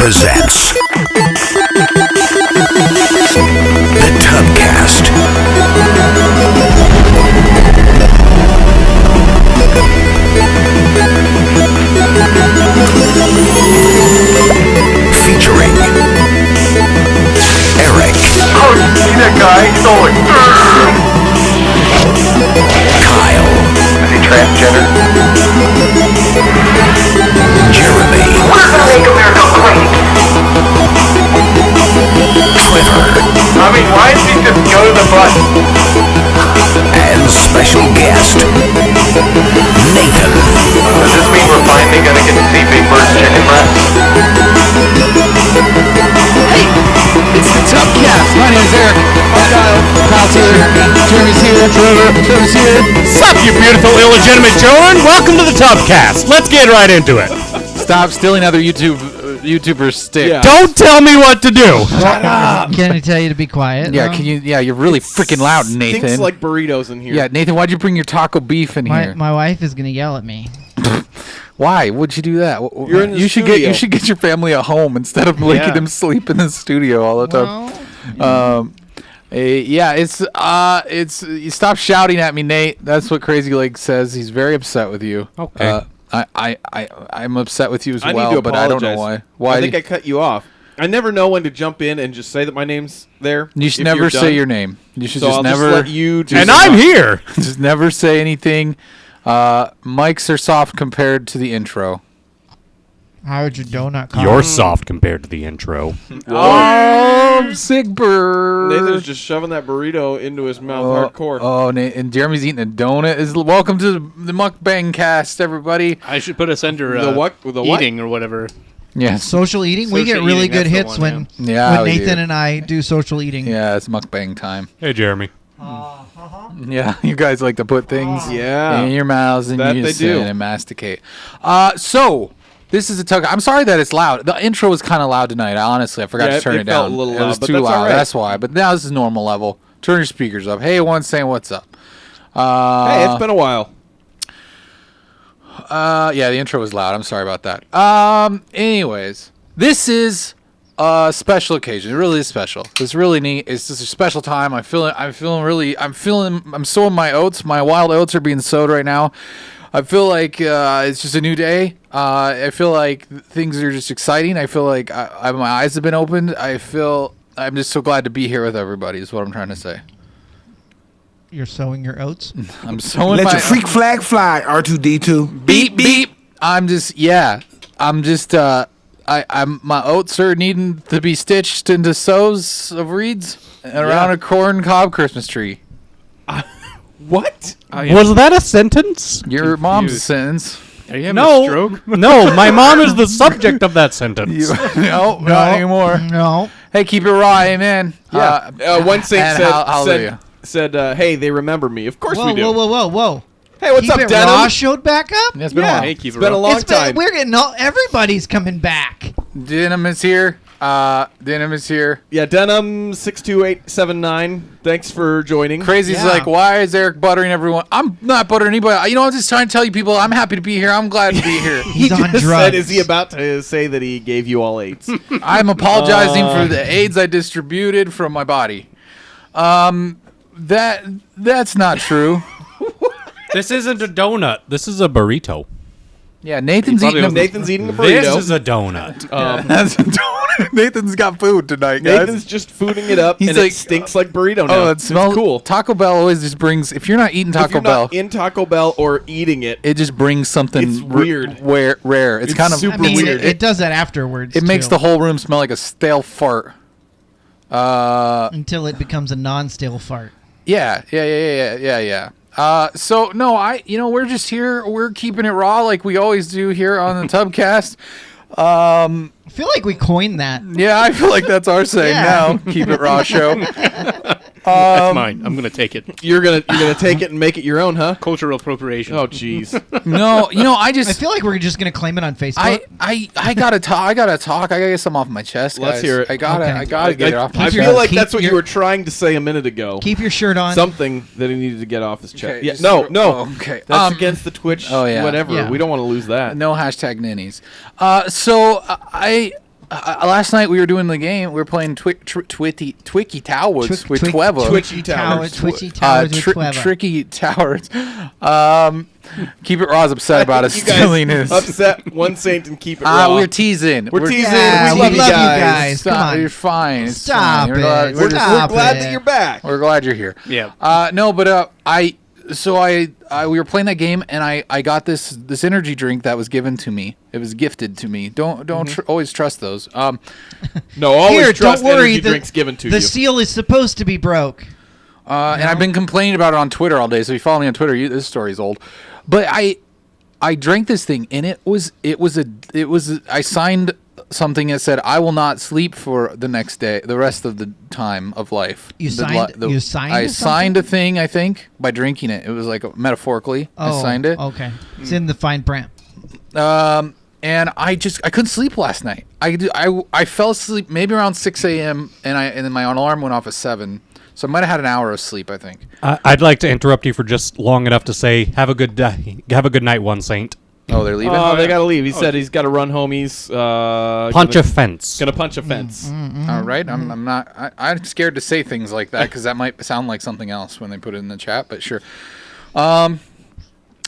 presents the Tubcast. Featuring Eric. Oh, you see that guy? He's all like, Kyle. Is he transgender? Jeremy. We're gonna make America great! Trevor. I mean, why didn't he just go to the bus? And special guest Nathan. Does this mean we're finally gonna get to see Big Bird's chicken breast? Hey, it's the Tubcast. My name's Eric. I'm Kyle. Kyle's here. Jeremy's here. Trevor's here. Sup, you beautiful, illegitimate children? Welcome to the Tubcast. Let's get right into it. Stop stealing other YouTubers' stick. Yeah. Don't tell me what to do. Can I tell you to be quiet? Yeah, can you? Yeah, you're really freaking loud, Nathan. Stinks like burritos in here. Yeah, Nathan, why'd you bring your taco beef in here? My wife is gonna yell at me. Why would you do that? You're in the you should get your family a home instead of making them sleep in the studio all the time. It's you stop shouting at me, Nate. That's what Crazy Leg says. He's very upset with you. Okay. I'm upset with you as I well, need to but I don't know apologize. why. I think I cut you off. I never know when to jump in and just say that my name's there. You should if never you're say done. your name. You should So just I'll never. just let you do And some- I'm here. Just never say anything. Mics are soft compared to the intro. How would your donut come? You're soft compared to the intro. Oh, sick bird. Nathan's just shoving that burrito into his mouth hardcore. Oh, and Jeremy's eating a donut. Welcome to the Mukbang Cast, everybody. I should put us under The what? The what? eating or whatever. Yes. Social eating. We get Social really eating, good that's the hits one, when Yeah, we Nathan do. and I do social eating. Yeah, it's mukbang time. Hey, Jeremy. Yeah, you guys like to put things Yeah. in your mouths and That you they just do. sit and masticate. So this is a tug. I'm sorry that it's loud. The intro was kind of loud tonight. Honestly, I forgot Yeah, to turn it it felt down. a little It loud, was but too that's loud. all right. That's why. But now this is normal level. Turn your speakers up. Hey, one saying what's up. Hey, it's been a while. Yeah, the intro was loud. I'm sorry about that. Anyways, this is a special occasion. It really is special. It's really neat. It's just a special time. I'm sowing my oats. My wild oats are being sowed right now. I feel like it's just a new day. I feel like things are just exciting. I feel like my eyes have been opened. I'm just so glad to be here with everybody is what I'm trying to say. You're sowing your oats. I'm sowing Let my your freak flag fly, R2D2. beep beep. I'm my oats are needing to be stitched into sows of reeds around a corn cob Christmas tree. What? Was that a sentence? Your mom's sentence. Are you having a stroke? No, my mom is the subject of that sentence. No, not anymore. No. Hey, keep it raw, amen. Yeah. One saint and said, hallelujah. hey, they remember me. Of course we do. Whoa. Hey, what's Keep up, It Denim? Raw showed back up. It's been a Yeah, while. Hey, keep it's it been a up. long time. We're getting everybody's coming back. Denim is here. Denim is here. Yeah, Denim 62879. Thanks for joining. Crazy's Yeah. like, why is Eric buttering everyone? I'm not buttering anybody. You know, I'm just trying to tell you people I'm happy to be here. I'm glad to be here. He's on Just drugs. said, is he about to say that he gave you all eights? I'm apologizing for the AIDS I distributed from my body. That's not true. This isn't a donut. This is a burrito. Yeah, Nathan's eating a Nathan's eating a burrito. This is a donut. That's a donut. Nathan's got food tonight, guys. Nathan's just fooding it up, He's and like, it stinks like burrito now. Oh, it It's smells cool. Taco Bell always just brings. If you're not eating If Taco you're Bell, not in Taco Bell or eating it, it just brings something. It's weird. Rare. It's kind of super I mean, weird. it does that afterwards. It makes too, the whole room smell like a stale fart. until it becomes a non-stale fart. Yeah. So no, we're just here. We're keeping it raw like we always do here on the Tubcast. I feel like we coined that. Yeah, I feel like that's our saying Yeah. now. Keep it raw show. That's mine. I'm gonna take it. you're gonna take it and make it your own, huh? Cultural appropriation. Oh, jeez. No, I I just feel like we're just gonna claim it on Facebook. I gotta talk. I gotta get something off my chest. Let's guys. hear it. I gotta Okay. get it off my I chest. feel like Keep that's what you your- were trying to say a minute ago. Keep your shirt on. Something that he needed to get off his chest. Okay, Yeah, just- no. okay. That's against the Twitch. Oh, yeah. Whatever. Yeah. We don't want to lose that. No hashtag ninnies. So last night we were doing the game. We were playing Twicky Towers with Tweva. Twitchy Towers. Twitchy Towers with Tweva. Tricky Towers. Keep It Raw's upset about us You guys stealing his. upset one saint and keep it raw. We're teasing. We're teasing. Yeah, we we love you love you guys. guys. Stop. Come on. You're fine. It's Stop fine. it. We're We're Stop glad it. that you're back. We're glad you're here. Yeah. No, but we were playing that game, and I got this energy drink that was given to me. It was gifted to me. Don't always trust those. No, always Here, trust don't worry. energy drinks given to the you. seal is supposed to be broke. And I've been complaining about it on Twitter all day. So if you follow me on Twitter, this story's old. But I drank this thing, and I signed something that said I will not sleep for the next day, the rest of the time of life. You I signed signed a thing, I think, by drinking it. It was like metaphorically. I signed it. Okay. It's in the fine print. And I couldn't sleep last night. I fell asleep maybe around 6 a.m. and then my alarm went off at 7. So I might have had an hour of sleep, I think. I'd like to interrupt you for just long enough to say, have a good night, one saint. Oh, they're leaving? Oh, they gotta leave. He said he's got to run home. He's Punch a fence. Gonna punch a fence. All right. I'm not. I'm scared to say things like that because that might sound like something else when they put it in the chat. But sure. Anyways,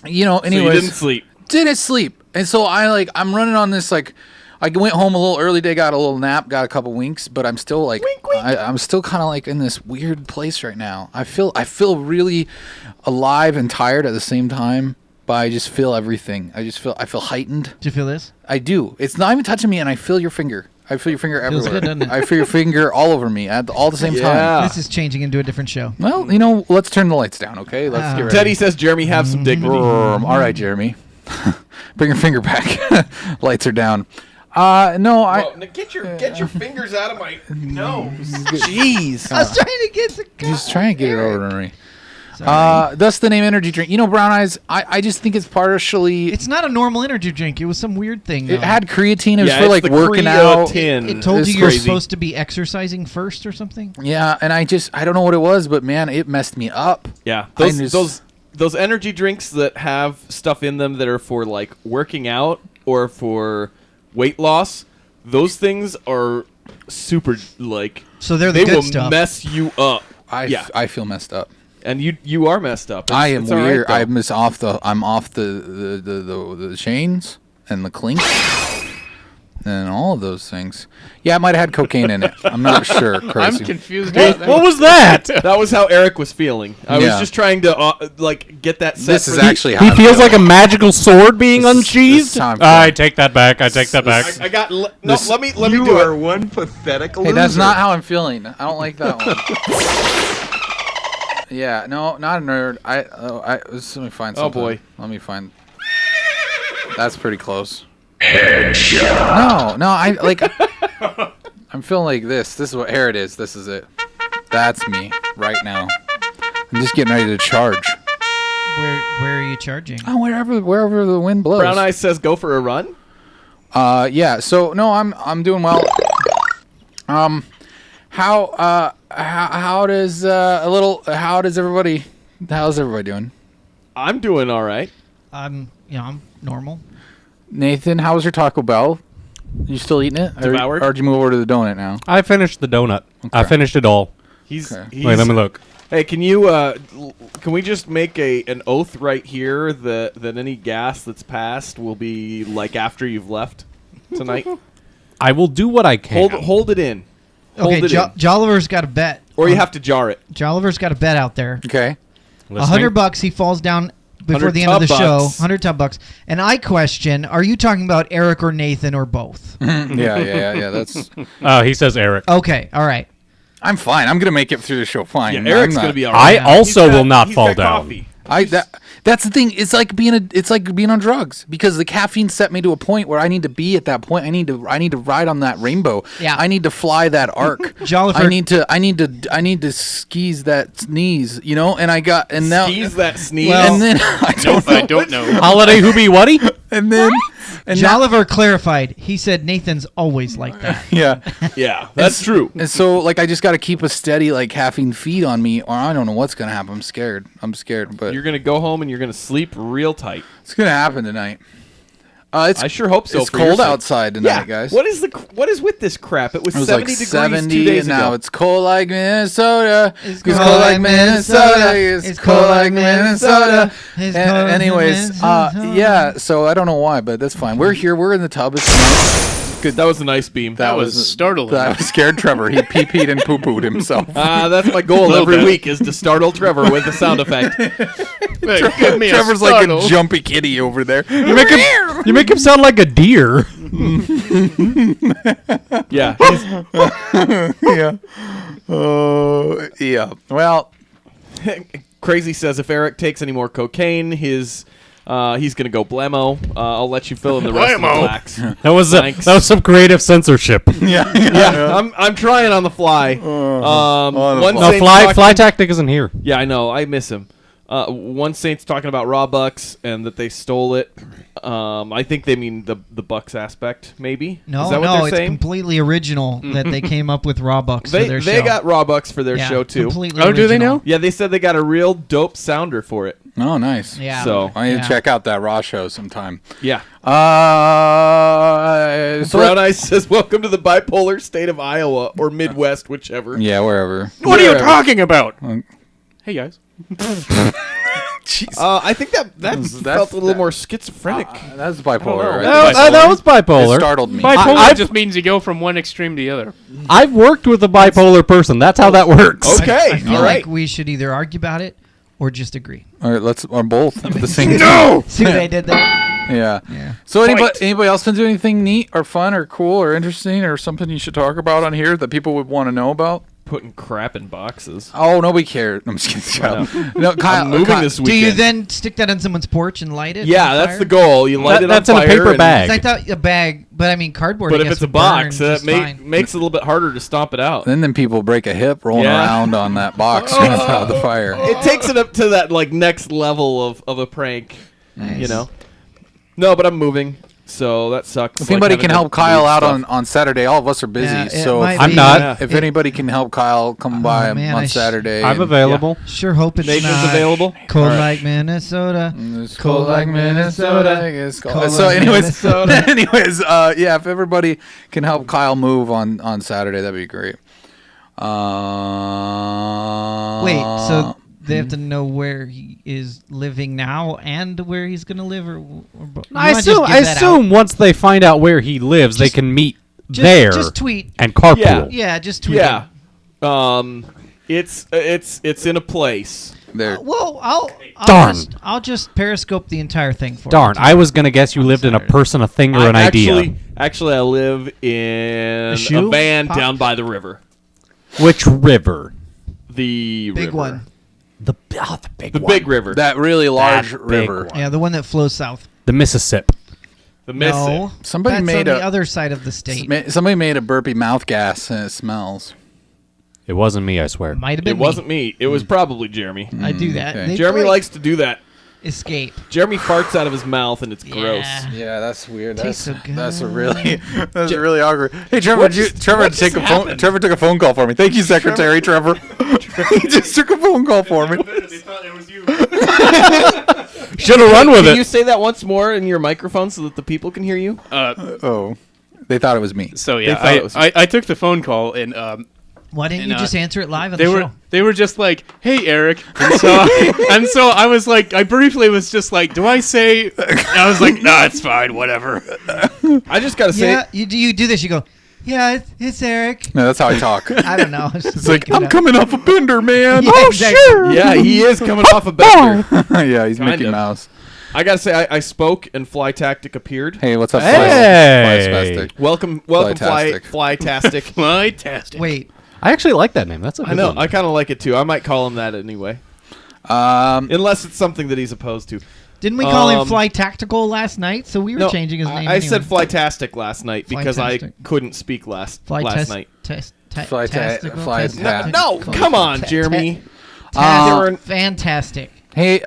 So you didn't sleep. Didn't sleep, and so I'm running on this I went home a little early today, got a little nap, got a couple winks, but I'm still I'm still kind of in this weird place right now. I feel really alive and tired at the same time. But I just feel everything. I feel heightened. Do you feel this? I do. It's not even touching me, and I feel your finger. I feel your finger Feels everywhere. good, doesn't it? I feel your finger all over me at all the same time. Yeah. This is changing into a different show. Well, let's turn the lights down, okay? Let's get ready. Teddy says, Jeremy, have some dignity. All right, Jeremy. Bring your finger back. Lights are down. No, Whoa, now get your fingers out of my nose. Jeez. I was trying to get the. Just trying to get it over to me. Sorry. Thus the name energy drink. Brown Eyes, I just think it's partially... It's not a normal energy drink. It was some weird thing. It though. had creatine. It was Yeah, for it's the working out. creatine. It told It's you you're crazy. supposed to be exercising first or something. Yeah, and I don't know what it was, but man, it messed me up. Yeah, I those energy drinks that have stuff in them that are for working out or for weight loss, those things are super So they're the they good will stuff. mess you up. I feel messed up. And you are messed up. I am it's all right, weird. though. I'm off the chains and the clink and all of those things. Yeah, it might have had cocaine in it. I'm not sure. I'm Crazy. confused. What was that? That was how Eric was feeling. I was Yeah. just trying to get that set. This for is the- actually how He I feels feel. like a magical sword being This is unsheathed. how I'm I feeling. take that back. I take that back. I got no. This- Let me do it. one pathetic Hey, that's not how I'm feeling. I don't like that one. Yeah, no, not a nerd. Let me find something. boy. Let me find. That's pretty close. Headshot. No, I'm feeling like this. This is what. Here it is. This is it. That's me right now. I'm just getting ready to charge. Where are you charging? Oh, wherever the wind blows. Brown Eyes says, "Go for a run." Yeah. So no, I'm doing well. How's everybody doing? I'm doing all right. I'm normal. Nathan, how was your Taco Bell? You still eating it? Devoured. Or did you move over to the donut now? I finished the donut. I Okay. finished it all. He's Okay. Wait, let me look. Hey, can we just make an oath right here that any gas that's passed will be after you've left tonight? I will do what I can. Hold it in. Okay, Hold it in. Jolliver's got a bet. Or you have to jar it. Jolliver's got a bet out there. Okay. Listening? $100 he falls down before 100 the end of the show. $100. 100 $100. And I question, are you talking about Eric or Nathan or both? Yeah. That's. He says Eric. Okay, all right. I'm fine. I'm gonna make it through the show fine. Yeah, I'm Eric's not- gonna be all I right. also will not He's fall got down. coffee. That's the thing. It's like being on drugs because the caffeine set me to a point where I need to be at that point. I need to ride on that rainbow. Yeah. I need to fly that arc. Jolliver- I need to skis that sneeze. And now Skis that sneeze. Well- and then I don't know. Holiday Hoobie Wuddy? And then now, Jolliver clarified. He said Nathan's always like that. yeah. yeah, that's true. And so I just got to keep a steady caffeine feed on me, or I don't know what's gonna happen. I'm scared, but You're gonna go home and you're gonna sleep real tight. it's gonna happen tonight. It's I sure hope so. It's for your cold sake. outside tonight, guys. What is with this crap? It was It was 70 like degrees 70, 2 days and now ago. it's cold like Minnesota. It's cold like Minnesota. It's cold like Minnesota. Anyways, yeah. So I don't know why, but that's fine. We're here. We're in the tub. It's nice. Good. That was a nice beam. That was startling. That scared Trevor. He pee-peed and poo-pooed himself. That's my goal every week is to startle Trevor with a sound effect. Give me a Trevor's like a startle. jumpy kitty over there. You make him sound like a deer. Yeah. Yeah. Yeah. Well, Crazy says if Eric takes any more cocaine, he's gonna go blemmo. I'll let you fill in the rest of the Blemmo. blacks. That was some creative censorship. Yeah, I'm trying on the fly. One No, Saint's fly talking- tactic isn't here. Yeah, I know. I miss him. One Saint's talking about raw bucks and that they stole it. I think they mean the bucks aspect, maybe. No, Is that what no, they're it's saying? completely original that they came up with raw bucks for their show. They got raw bucks for their Yeah, show too. completely Oh, do they original. now? Yeah, they said they got a real dope sounder for it. oh, nice. Yeah. So I need Yeah. to check out that Raw show sometime. yeah. So Brown Eyes says, "Welcome to the bipolar state of Iowa or Midwest, whichever." yeah, wherever. What are you Wherever. talking about? Hey guys. I think that felt a little more schizophrenic. That's bipolar. know. Right? That was bipolar. It startled me. Bipolar I've- just means you go from one extreme to the other. I've worked with a bipolar person. That's how that works. Okay, I feel all right. like we should either argue about it or just agree. All right, let's or both at the same time. No! See what I did there? Yeah. Yeah. So anybody else been doing anything neat or fun or cool or interesting or something you should talk about on here that people would want to know about? Putting crap in boxes. Oh, nobody cares. I'm just kidding. No, Kyle, I'm moving Kyle, this Do weekend. you then stick that on someone's porch and light it? Yeah, on that's fire? the goal. You light it That's on in a fire paper and- bag. 'Cause I thought a bag, but I mean cardboard. But I if guess it's a would box, burn that just fine. makes it a little bit harder to stomp it out. Then people break a hip rolling Yeah. around on that box without the fire. It takes it up to that like next level of a prank. Nice. You know. No, but I'm moving, so that sucks. If anybody can help Kyle out on Saturday, all of us are busy. Yeah, it so might I'm be- not. Yeah. if anybody can help Kyle, come by man, on I Saturday. I'm and- available. Sure hope it's Nathan's not available. cold All right. like Minnesota. It's Cold like Minnesota. It's cold. Cold So like anyways, Minnesota. yeah, if everybody can help Kyle move on Saturday, that'd be great. Wait, so they have to know where he is living now and where he's going to live, or both? You I wanna just assume, give I that assume out? once they find out where he lives, they can meet there Just tweet. and carpool. Yeah, just tweet. Yeah. it. It's in a place. there. Well, I'll Darn. I'll just Periscope the entire thing for Darn, you. I was gonna guess you lived in a person, a thing, or an idea. Actually, I live in a shoe? van Pop? down by the river. Which river? The Big river. one. The Big river. That really large That big river. one. Yeah, the one that flows south. The Mississippi. The No, Mississippi. Somebody that's made on a- the other side of the state. Somebody made a burpee mouth gas and it smells. It wasn't me, I swear. Might have been. It wasn't me. It was probably Jeremy. I do that. okay. They Jeremy like likes to do that. escape. Jeremy farts out of his mouth and it's Yeah. gross. Yeah, that's weird. Tastes so good. That's a really really awkward. Hey Trevor, What did you, just- Trevor what take just a phone. happened? Trevor took a phone call for me. Thank you, Secretary Trevor. He just took a phone call for me. Should have run with Can it. you say that once more in your microphone so that the people can hear you? Oh, they thought it was me. So They yeah, thought it was- I took the phone call and Why didn't And, you just answer it live on they the were show? they were just like, "Hey Eric," and so I was like, I briefly was just like, "Do I say?" And I was like, "No, it's fine, whatever." I just gotta say, Yeah, you do this. You go, yeah, it's Eric. No, that's how I talk. I don't know. It's like I'm coming off a bender, man. Yeah, Oh exactly. sure. yeah, he is coming off a bender. Yeah, he's Kind Mickey of. Mouse. I gotta say, I spoke and Fly Tactic appeared. Hey, what's up, Hey. Fly-Spastic? Welcome, Flytastic. Flytastic. Fantastic. Wait, I actually like that name. That's a good I know, one. I kind of like it too. I might call him that anyway, unless it's something that he's opposed to. didn't we call him Um, Fly Tactical last night? So we were No, changing his name. I said anyway. Flytastic last night because I Flytastic. couldn't speak last Fly night. Fly ta- No, come on, Jeremy. Fantastic. Hey,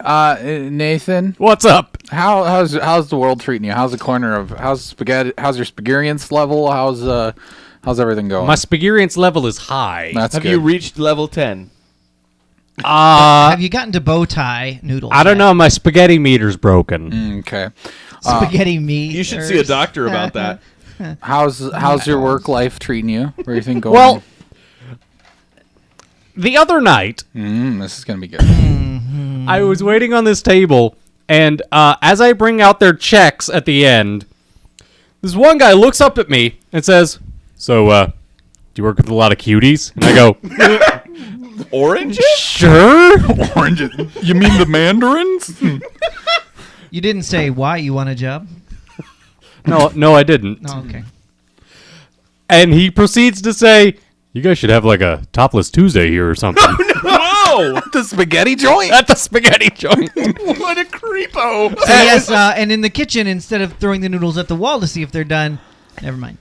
Nathan, What's up? how's the world treating you? How's the corner of how's spaghetti? How's your spagurience level? How's everything going? My spagurience level is high. That's Have good. you reached level 10? Have you gotten to bow tie noodles? I don't yet? know. My spaghetti meter's broken. Okay. Spaghetti meat. You should see a doctor about that. How's your work life treating you? Where do you think going? Well, the other night, this is gonna be good. I was waiting on this table, and as I bring out their checks at the end, this one guy looks up at me and says, "So, do you work with a lot of cuties?" And I go, Orange? "Sure." Oranges? You mean the mandarins? You didn't say why you want a job. No, I didn't. Oh, okay. And he proceeds to say, "You guys should have like a topless Tuesday here or something." Whoa! The spaghetti joint? At the spaghetti joint. What a creepo! So yes, and in the kitchen, instead of throwing the noodles at the wall to see if they're done, never mind.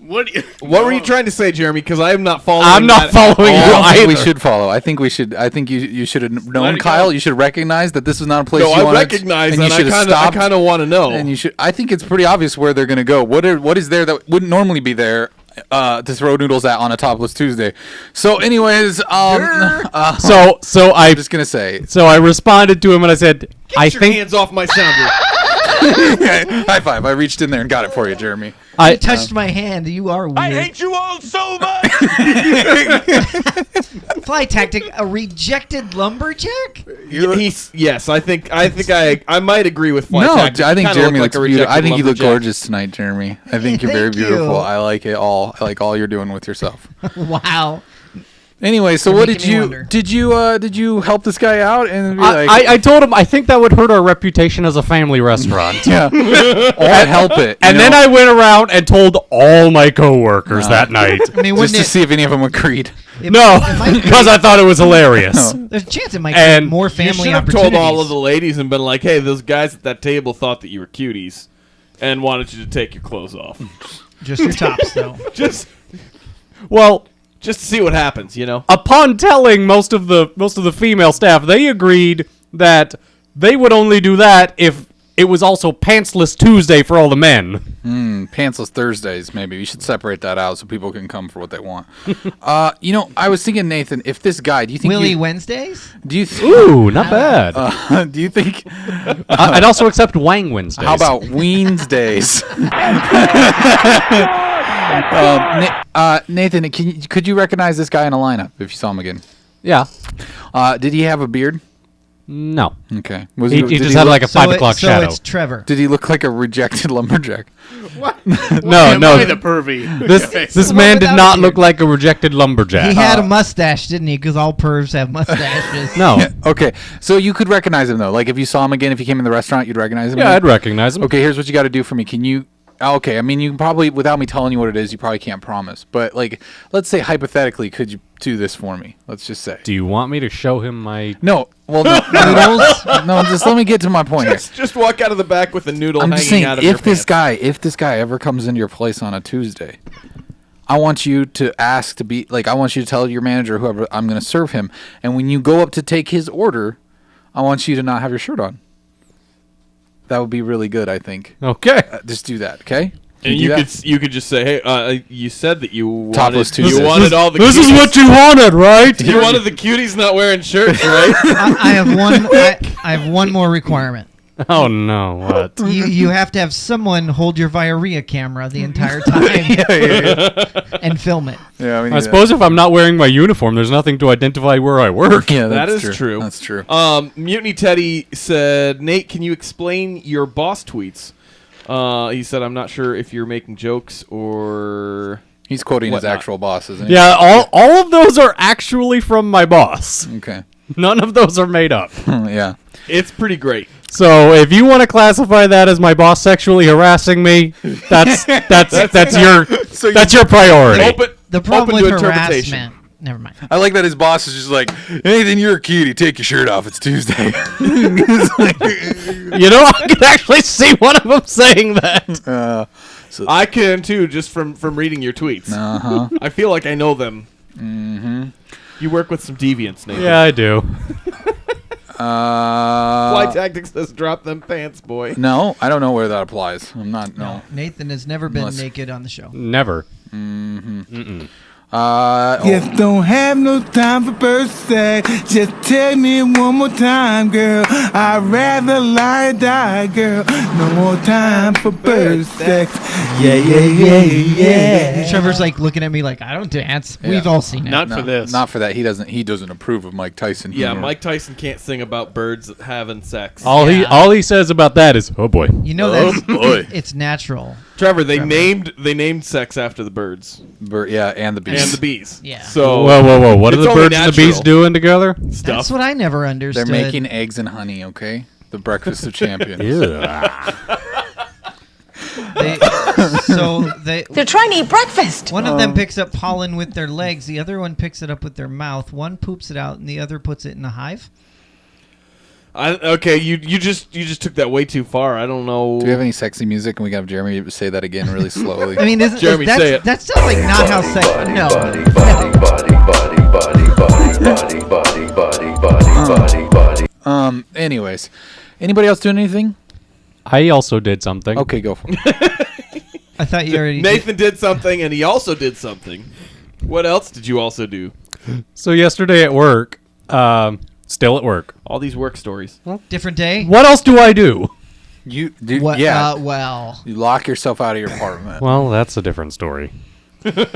What were you trying to say, Jeremy? Because I am not following. I'm not following I you don't think we either. should follow. I think we should. I think you should have known, it Kyle. go. You should recognize that this is not a place No, you I want recognize, and you and I should have kind of, stopped. want to know. And you should. I think it's pretty obvious where they're going to go. What is there that wouldn't normally be there to throw noodles at on a topless Tuesday? So, anyways, So I'm just gonna say, I responded to him and I said, "I Get your think hands off my sounder. high five. I reached in there and got it for you, Jeremy. You touched my hand. You are weird. you all so much! Fly tactic. A rejected lumberjack. Yes, I think I might agree with Fly No, Tactic. I think Kinda Jeremy look looks like a beautiful. I rejected think you look lumberjack. gorgeous tonight, Jeremy. I think you're very Thank you. beautiful. I like it all. I like all you're doing with yourself. Wow. Anyway, so You're what making me wonder. did you help this guy out and be like, I told him I think that would hurt our reputation as a family restaurant." yeah, or help it? And then I went around and told all my coworkers that night. I mean, just wouldn't to it? see if any of them agreed. No, it might because I thought it was hilarious. There's a chance it might And be more You family should have opportunities. told all of the ladies and been like, "Hey, those guys at that table thought that you were cuties, and wanted you to take your clothes off, Just your tops, though. just Well, to see what happens." You know. upon telling most of the female staff, they agreed that they would only do that if it was also pantsless Tuesday for all the men. Pantsless Thursdays, maybe. You should separate that out so people can come for what they want. I was thinking, Nathan, if this guy, do you think Willy Wednesdays? do you th- Ooh, not bad. do you think I'd also accept Wang Wednesdays. how about Wednesdays? Nathan, could you recognize this guy in a lineup if you saw him again? Yeah. Did he have a beard? No. Okay. Was He did just he had look- like a 5 o'clock so shadow. it's Trevor. Did he look like a rejected lumberjack? No, Am I the no. pervy? This one man did without not a look beard. like a rejected lumberjack. He had a mustache, didn't he? Because all pervs have mustaches. No. Okay, so you could recognize him though. Like if you saw him again, if he came in the restaurant, you'd recognize him. Yeah, I'd recognize him. Okay, here's what you got to do for me. Can you? Okay, I mean, you can probably, without me telling you what it is, you probably can't promise. But like, let's say hypothetically, could you do this for me? Let's just say. Do you want me to show him my... No, well, no, just let me get to my point here. Just walk out of the back with a noodle I'm hanging just saying, out of your if this pants. guy ever comes into your place on a Tuesday, I want you to ask to be like, I want you to tell your manager, whoever, I'm going to serve him, and when you go up to take his order, I want you to not have your shirt on. That would be really good, I think. Okay. Just do that, okay? Can And do that? you could just say, "Hey, you said that you Topless wanted, you Tuesdays. wanted all the This is cuties. what you wanted, right? You wanted the cuties not wearing shirts, right?" I have one. I have one more requirement. Oh, no. What? You have to have someone hold your Viarea camera the entire time and film it. Yeah, we need I suppose if I'm not wearing my uniform, there's nothing to identify where I work. Yeah, That that's is true. That's true. Mutiny Teddy said, "Nate, can you explain your boss tweets?" He said, "I'm not sure if you're making jokes or." He's quoting his whatnot. actual boss, isn't he? Yeah, all of those are actually from my boss. Okay. None of those are made up. Yeah. It's pretty great. So if you want to classify that as my boss sexually harassing me, that's your priority. Open, The problem open to with interpretation. harassment. Never mind. I like that his boss is just like, Nathan, you're a cutie. Take your shirt off. It's Tuesday. You know, I can actually see one of them saying that. I can too, just from reading your tweets. Uh-huh. I feel like I know them. Mm-hmm. You work with some deviants, Nathan. Yeah, I do. Fly Tactics says, "Drop them pants, boy." No, I don't know where that applies. I'm not, no. Nathan has never been Unless- naked on the show. Never. Just don't have no time for bird sex. Just tell me one more time, girl. I'd rather lie or die, girl. No more time for bird sex. Yeah. Trevor's like looking at me like I don't dance. We've all seen it. Not for this. Not for that. He doesn't approve of Mike Tyson. Yeah, humor. Mike Tyson can't sing about birds having sex. All he says about that is, oh boy. You know that it's natural. Trevor, they named sex after the birds And the bees. and the bees. Yeah. So Whoa. What are It's the only birds and the bees natural. doing together? stuff. That's what I never They're understood. making eggs and honey. Okay, the breakfast of champions. They're trying to eat breakfast. One of them picks up pollen with their legs. The other one picks it up with their mouth. One poops it out, and the other puts it in a hive. Okay, you just took that way too far. I don't know. Do we have any sexy music? And we can have Jeremy say that again really slowly. I mean, Jeremy, say it. That sounds like not how sex. No. Anyways, anybody else doing anything? I also did something. Okay, go for it. I thought you already. Nathan did something, and he also did something. What else did you also do? So yesterday at work, still at work. All these work stories. Different day. What else do I do? You do, What? yeah. Well. You lock yourself out of your apartment, Well, that's a different story.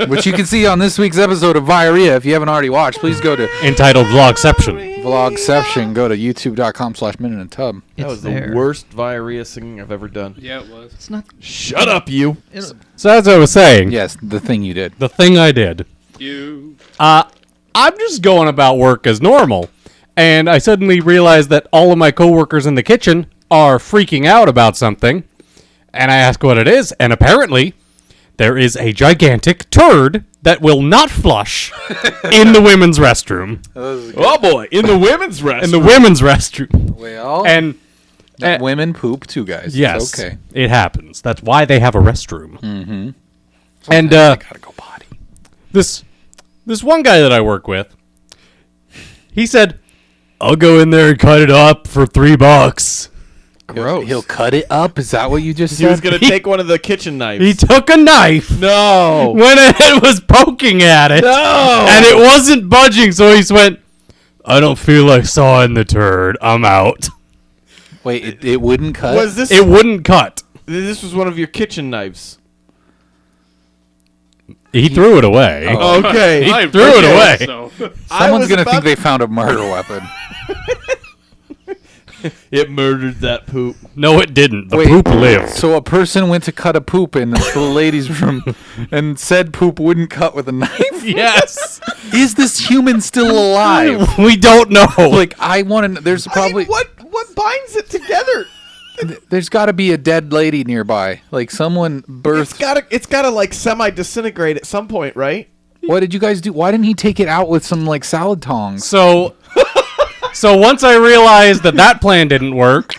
which you can see on this week's episode of Viaria. If you haven't already watched, please go to Entitled Vlogception. Vlogception. Go to youtube.com/minute-and-tub. That was there. the worst diarrhea singing I've ever done. Yeah, it was. It's not. Shut up, you. So as I was saying, Yes, the thing you did. the thing I did. I'm just going about work as normal, and I suddenly realized that all of my coworkers in the kitchen are freaking out about something, and I ask what it is, and apparently there is a gigantic turd that will not flush in the women's restroom. Oh boy, in the women's restroom. In the women's restroom. Well, And women poop too, guys. yes, It's okay. it happens. That's why they have a restroom. Mm-hmm. And I gotta go potty. this one guy that I work with, he said, "I'll go in there and cut it up for $3." Gross. He'll cut it up. Is that what you just He said? was gonna take one of the kitchen knives. He took a knife, No. went ahead, was poking at it, No. and it wasn't budging. So he just went, "I don't feel like sawing the turd. I'm out." Wait, it wouldn't cut. Was this? It wouldn't cut. This was one of your kitchen knives. He threw it away. Okay. He threw it away. Someone's gonna think they found a murder weapon. It murdered that poop. No, it didn't. The Wait, poop lived. So a person went to cut a poop in the ladies' room, and said poop wouldn't cut with a knife. Yes. Is this human still alive? We don't know. Like, I want to. There's probably What binds it together? there's got to be a dead lady nearby. Like someone birthed. It's gotta like semi disintegrate at some point, right? What did you guys do? Why didn't he take it out with some like salad tongs? So once I realized that plan didn't work,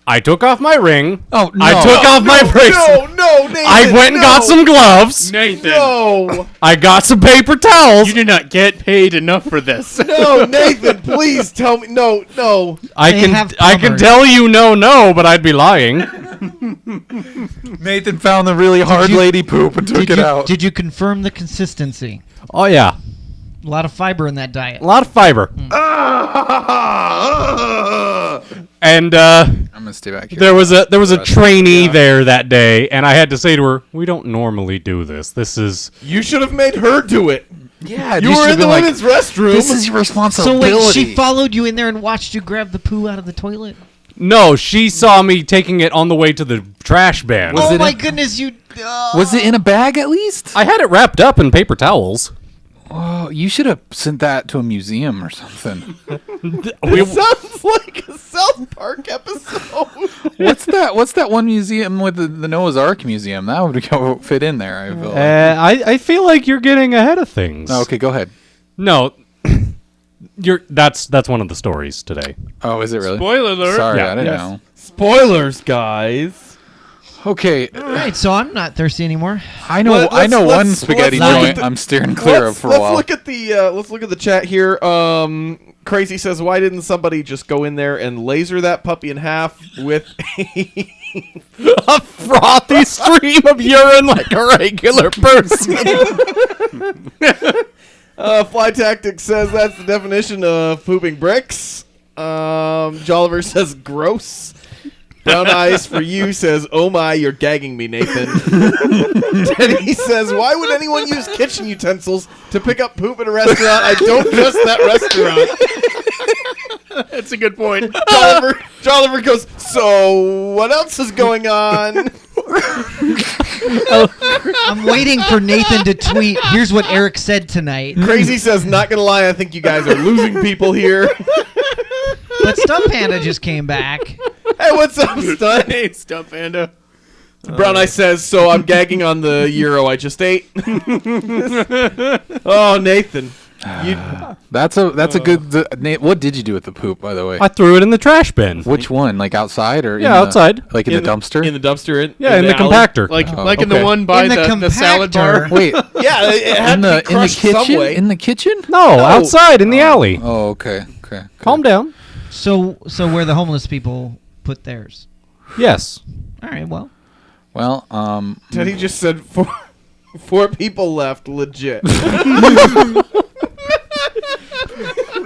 I took off my ring. Oh no! I took off my bracelet. No, Nathan. I went and got some gloves. Nathan, No, I got some paper towels. you did not get paid enough for this. no, Nathan, please tell me. No. I They can have I can plumbers. tell you no, but I'd be lying. Nathan found the really hard you- lady poop and took Did it you, out. did you confirm the consistency? Oh yeah, A lot of fiber in that diet. a lot of fiber. And I'm gonna stay back here. there was a trainee there that day, and I had to say to her, "We don't normally do this. This is You should have made her do it. Yeah, You were in the women's restroom. This is your So responsibility. wait, she followed you in there and watched you grab the poo out of the toilet? no." She saw me taking it on the way to the trash bin. Oh it my in- goodness, you. Was it in a bag at least? I had it wrapped up in paper towels. Oh, you should have sent that to a museum or something. It sounds like a South Park episode. What's that one museum with the Noah's Ark museum? That would fit in there. I feel. I feel like you're getting ahead of things. Okay, go ahead. No, that's one of the stories today. Oh, is it really? Spoiler alert. Sorry, Yeah. I didn't Yes. know. Spoilers, guys. Okay, All right, so I'm not thirsty anymore. I know. Let's- I know let's- one spaghetti let's look joint at the- I'm steering clear of for a while. Let's look at the chat here. Crazy says, why didn't somebody just go in there and laser that puppy in half with A frothy stream of urine like a regular person. Fly Tactic says that's the definition of pooping bricks. Jolliver says gross. Brown Eyes for You says, oh my, you're gagging me, Nathan. Teddy says, why would anyone use kitchen utensils to pick up poop at a restaurant? I don't trust that restaurant. That's a good point. Jolliver goes, so what else is going on? I'm waiting for Nathan to tweet, here's what Eric said tonight. Crazy says, not gonna lie, I think you guys are losing people here. But Stump Panda just came back. Hey, what's up, Stun? Hey, Stump Panda. Brown Eye says, so I'm gagging on the gyro I just ate. Oh, Nathan. That's a good. Nate, what did you do with the poop, by the way? I threw it in the trash bin. Which one? Like outside or Yeah, outside. Like in the dumpster? In the dumpster. In the alley. compactor. Like Oh, in okay. the one by the salad bar. compactor. Wait, Yeah, it had in to the be crushed kitchen? some way. In the kitchen? No, outside in the alley. Oh, okay. Calm down. So where the homeless people put theirs. Yes. All right, well. Well, Teddy just said four people left, legit.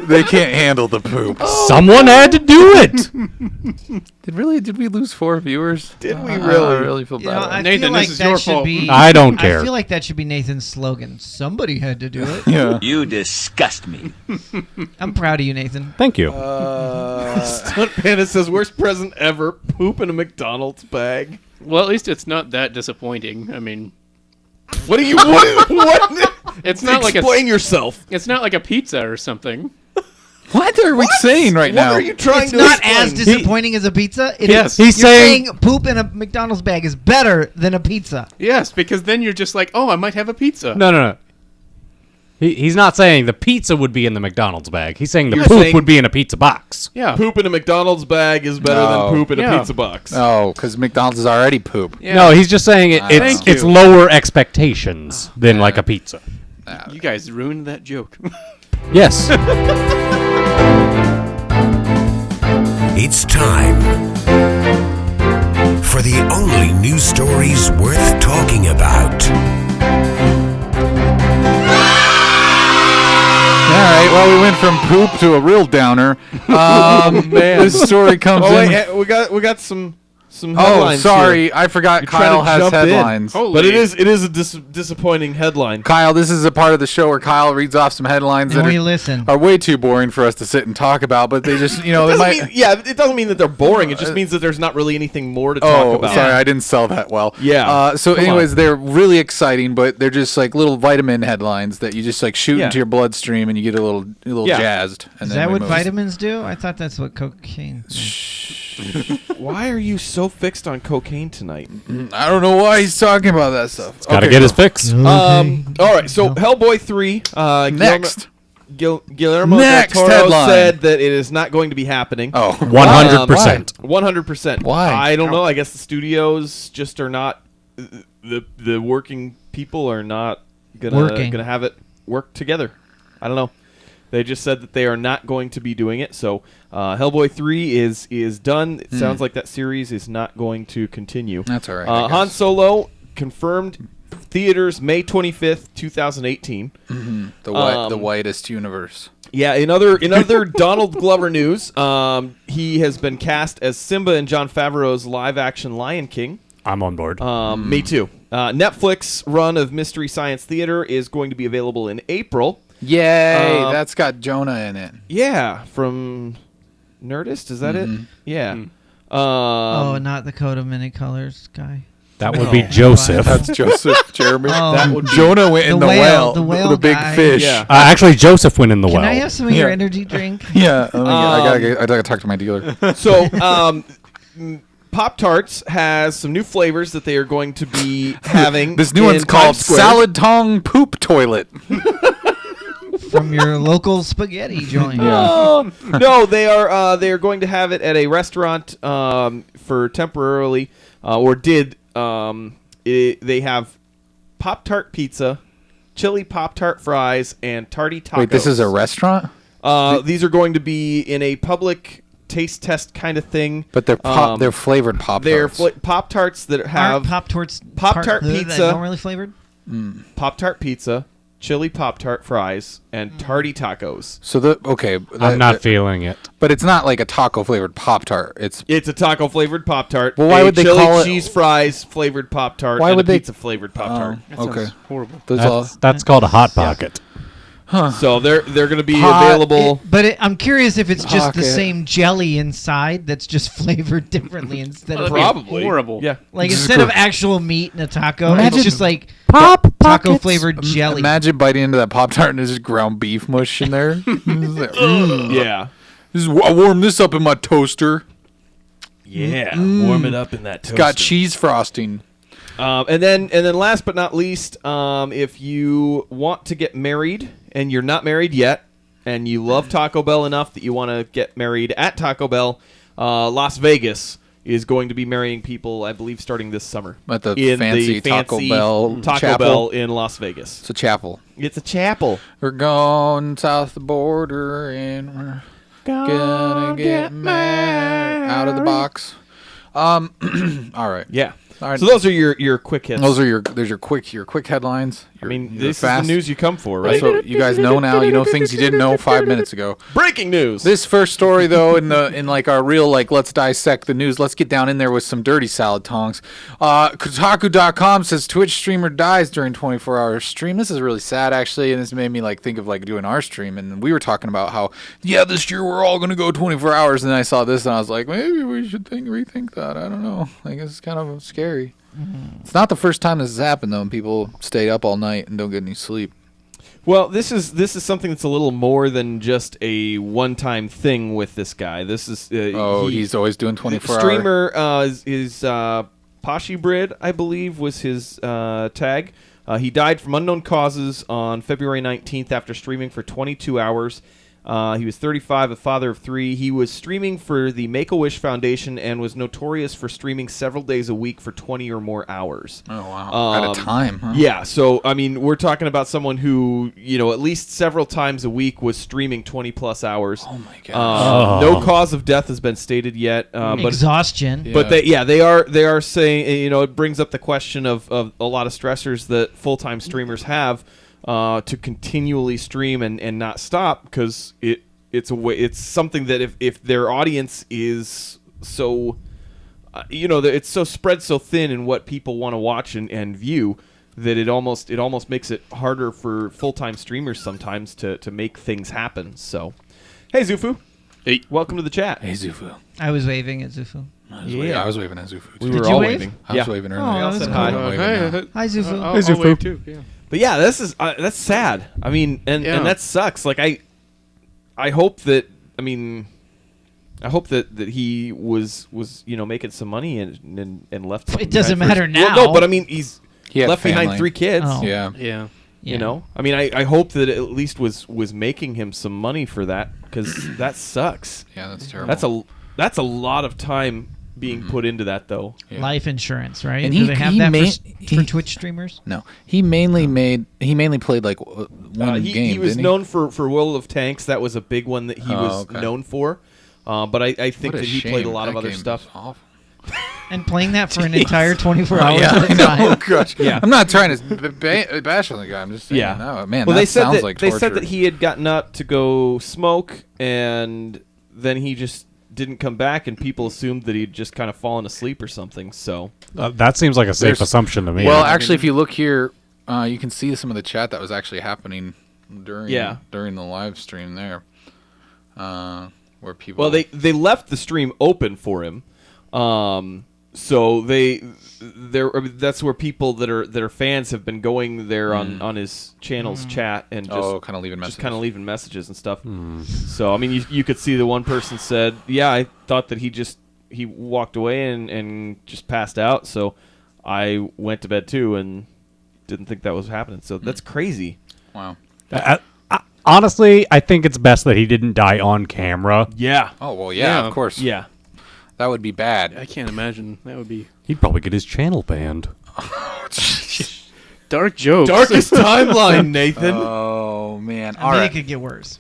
they can't handle the poop. Someone had to do it. Did we lose 4 viewers? Did we I really? really feel You know, bad. I Nathan, feel like this is that your should fault. be. I don't care. I feel like that should be Nathan's slogan. Somebody had to do it. Yeah. You disgust me. I'm proud of you, Nathan. Thank you. Stunt Panda says, worst present ever, poop in a McDonald's bag. Well, at least it's not that disappointing. I mean, What do you what? it's not like Explain yourself. it's not like a pizza or something. What are we saying right now? What are you trying It's to not explain? as disappointing as a pizza. It Yes. is- He's you're saying- poop in a McDonald's bag is better than a pizza. Yes, because then you're just like, oh, I might have a pizza. No. He's not saying the pizza would be in the McDonald's bag. He's saying the You're poop saying- would be in a pizza box. Yeah. Poop in a McDonald's bag is better No. than poop in a Yeah. pizza box. Oh, because McDonald's is already poop. Yeah. No, he's just saying it's Thank it's you. lower expectations than like a pizza. You guys ruined that joke. Yes. It's time for the only news stories worth talking about. All right. Well, we went from poop to a real downer. Man. This story comes Oh in. wait, we got some Oh, headlines sorry. here. I forgot You're trying Kyle to has jump in. headlines. Holy. But it is a disappointing headline. Kyle, this is a part of the show where Kyle reads off some headlines And that we are, listen. are way too boring for us to sit and talk about, but they just, they Doesn't might. mean- it doesn't mean that they're boring. It just means that there's not really anything more to talk Oh, about. sorry, I didn't sell that well. Yeah. So, Come anyways, on. they're really exciting, but they're just like little vitamin headlines that you just like shoot Yeah. into your bloodstream and you get a little Yeah. jazzed. And Is then that we what move. vitamins do? I thought that's what cocaine. Why are you so fixed on cocaine tonight? I don't know why he's talking about that stuff. Gotta Okay, get his go. fix. All right, so Hellboy 3. Next. Guillermo Next del Toro headline. said that it is not going to be happening. Oh, 100%. 100%. Why? I don't know. I guess the studios just are not the working people are not gonna have it work together. I don't know. They just said that they are not going to be doing it. So Hellboy 3 is done. It sounds like that series is not going to continue. That's all right, I Han guess. Solo confirmed theaters May 25th, 2018. the whitest universe. Yeah, in other Donald Glover news, he has been cast as Simba in Jon Favreau's live-action Lion King. I'm on board. Me too. Netflix run of Mystery Science Theater is going to be available in April. Yay! That's got Jonah in it. Yeah, from Nerdist, is that it? Yeah. Oh, not the Coat of Many Colors guy. That would be Joseph. That's Joseph Jeremy. Oh, that would be Jonah went in The the whale, whale, the whale big guy. fish. Yeah. Actually, Joseph went in the Can well. I have some of your Yeah. energy drink? Yeah. I gotta talk to my dealer. So, Pop-Tarts has some new flavors that they are going to be having. This new in one's called Times Square. Salad Tong Poop Toilet. From your local spaghetti joint. No, they are going to have it at a restaurant for temporarily, or did. They have Pop-Tart pizza, chili Pop-Tart fries, and tarty tacos. Wait, this is a restaurant? These are going to be in a public taste test kind of thing. But they're they're flavored Pop-Tarts. They're Pop-Tarts that have Pop-Tarts Pop-Tart pizza. normally flavored. Pop-Tart pizza, chili Pop-Tart fries, and tarty tacos. So I'm not feeling it. But it's not like a taco flavored Pop-Tart. It's a taco flavored Pop-Tart. Well, why would they chili call it cheese fries flavored Pop-Tart? Why and would a they pizza flavored Pop-Tart? Okay, horrible. That's called a Hot Pocket. So they're going to be available. I'm curious if it's just the Pocket. same jelly inside that's just flavored differently instead of Probably horrible. Yeah. like instead of actual meat in a taco, Imagine- it's just like Pop taco Pockets. flavored jelly. Imagine biting into that Pop-Tart and there's just ground beef mush in there. It's like, Yeah. I warm this up in my toaster. Yeah. Warm it up in that toaster. It's got cheese frosting. And then last but not least, if you want to get married and you're not married yet, and you love Taco Bell enough that you want to get married at Taco Bell, Las Vegas is going to be marrying people, I believe, starting this summer. At the in fancy Taco Bell Taco chapel. Bell in Las Vegas. It's a chapel. It's a chapel. We're going south the border and we're gonna get married. Out of the box. All right. Yeah. All right. So those are your quick hits. There's your quick headlines. I mean, Your this fast. is the news you come for, right? So you guys know now. You know things you didn't know 5 minutes ago. Breaking news. This first story, though, in like our real let's dissect the news. Let's get down in there with some dirty salad tongs. Kotaku.com says Twitch streamer dies during 24-hour stream. This is really sad, actually, and this made me think of doing our stream. And we were talking about how this year we're all gonna go 24 hours. And then I saw this, and I was like, maybe we should rethink that. I don't know. It's kind of scary. It's not the first time this has happened, though, and people stay up all night and don't get any sleep. Well, this is something that's a little more than just a one-time thing with this guy. This is he's always doing 24 hours. Streamer is Pashi Brid, I believe, was his tag. He died from unknown causes on February 19th after streaming for 22 hours. He was 35, a father of 3. He was streaming for the Make-A-Wish Foundation and was notorious for streaming several days a week for 20 or more hours. Oh, wow. At a time, huh? Yeah, so, I mean, we're talking about someone who, at least several times a week was streaming 20-plus hours. Oh, my gosh. No cause of death has been stated yet. But exhaustion. But they are saying, it brings up the question of a lot of stressors that full-time streamers have. To continually stream and not stop, because it's something that if their audience is so it's so spread so thin in what people want to watch and view, that it almost makes it harder for full-time streamers sometimes to make things happen. So hey, Zufu, hey, welcome to the chat. Hey, Zufu. I was waving at Zufu. I was waving at Zufu. We too. were Did you all wave? waving. I was waving earlier. Oh, We all that said was hi. cool. I'm waving now. Hi, Zufu. I'll wave too. Yeah. But yeah, this is that's sad. I mean, and that sucks. I hope that he was making some money and left. something It doesn't behind for matter his- Well, now. no, but I mean he's He had left behind family. 3 kids. Oh. Yeah. Yeah. Yeah. I mean, I hope that it at least was making him some money for that, because that sucks. Yeah, that's terrible. That's a lot of time being put into that, though. Yeah. Life insurance, right? And Do they have that for Twitch streamers? No, he mainly played one He game. was didn't known for World of Tanks. That was a big one that he was okay. known for. But I think What that he shame. played a lot of That other game stuff. is awful. And playing that for an entire 24 hours Yeah, at I a know. time. Oh, gosh. Yeah. I'm not trying to bash on the guy. I'm just saying. Yeah. No, man. Well, that they said sounds that like they torture. said that he had gotten up to go smoke, and then he just didn't come back, and people assumed that he'd just kind of fallen asleep or something. So That seems like a safe assumption to me. Well, actually, if you look here, you can see some of the chat that was actually happening during the live stream there, where people. Well, they left the stream open for him, so that's where people that are fans have been going there on his channel's chat and just kind of leaving messages. just kind of leaving messages and stuff. So I mean, you could see the one person said, "Yeah, I thought that he walked away and just passed out, so I went to bed too and didn't think that was happening." So that's crazy. Wow. Honestly, I think it's best that he didn't die on camera. Yeah. Oh well, yeah, Yeah. of course. Yeah. That would be bad. I can't imagine. That would be He'd probably get his channel banned. dark jokes. Darkest timeline, Nathan. Oh man. I All mean, right. it could get worse.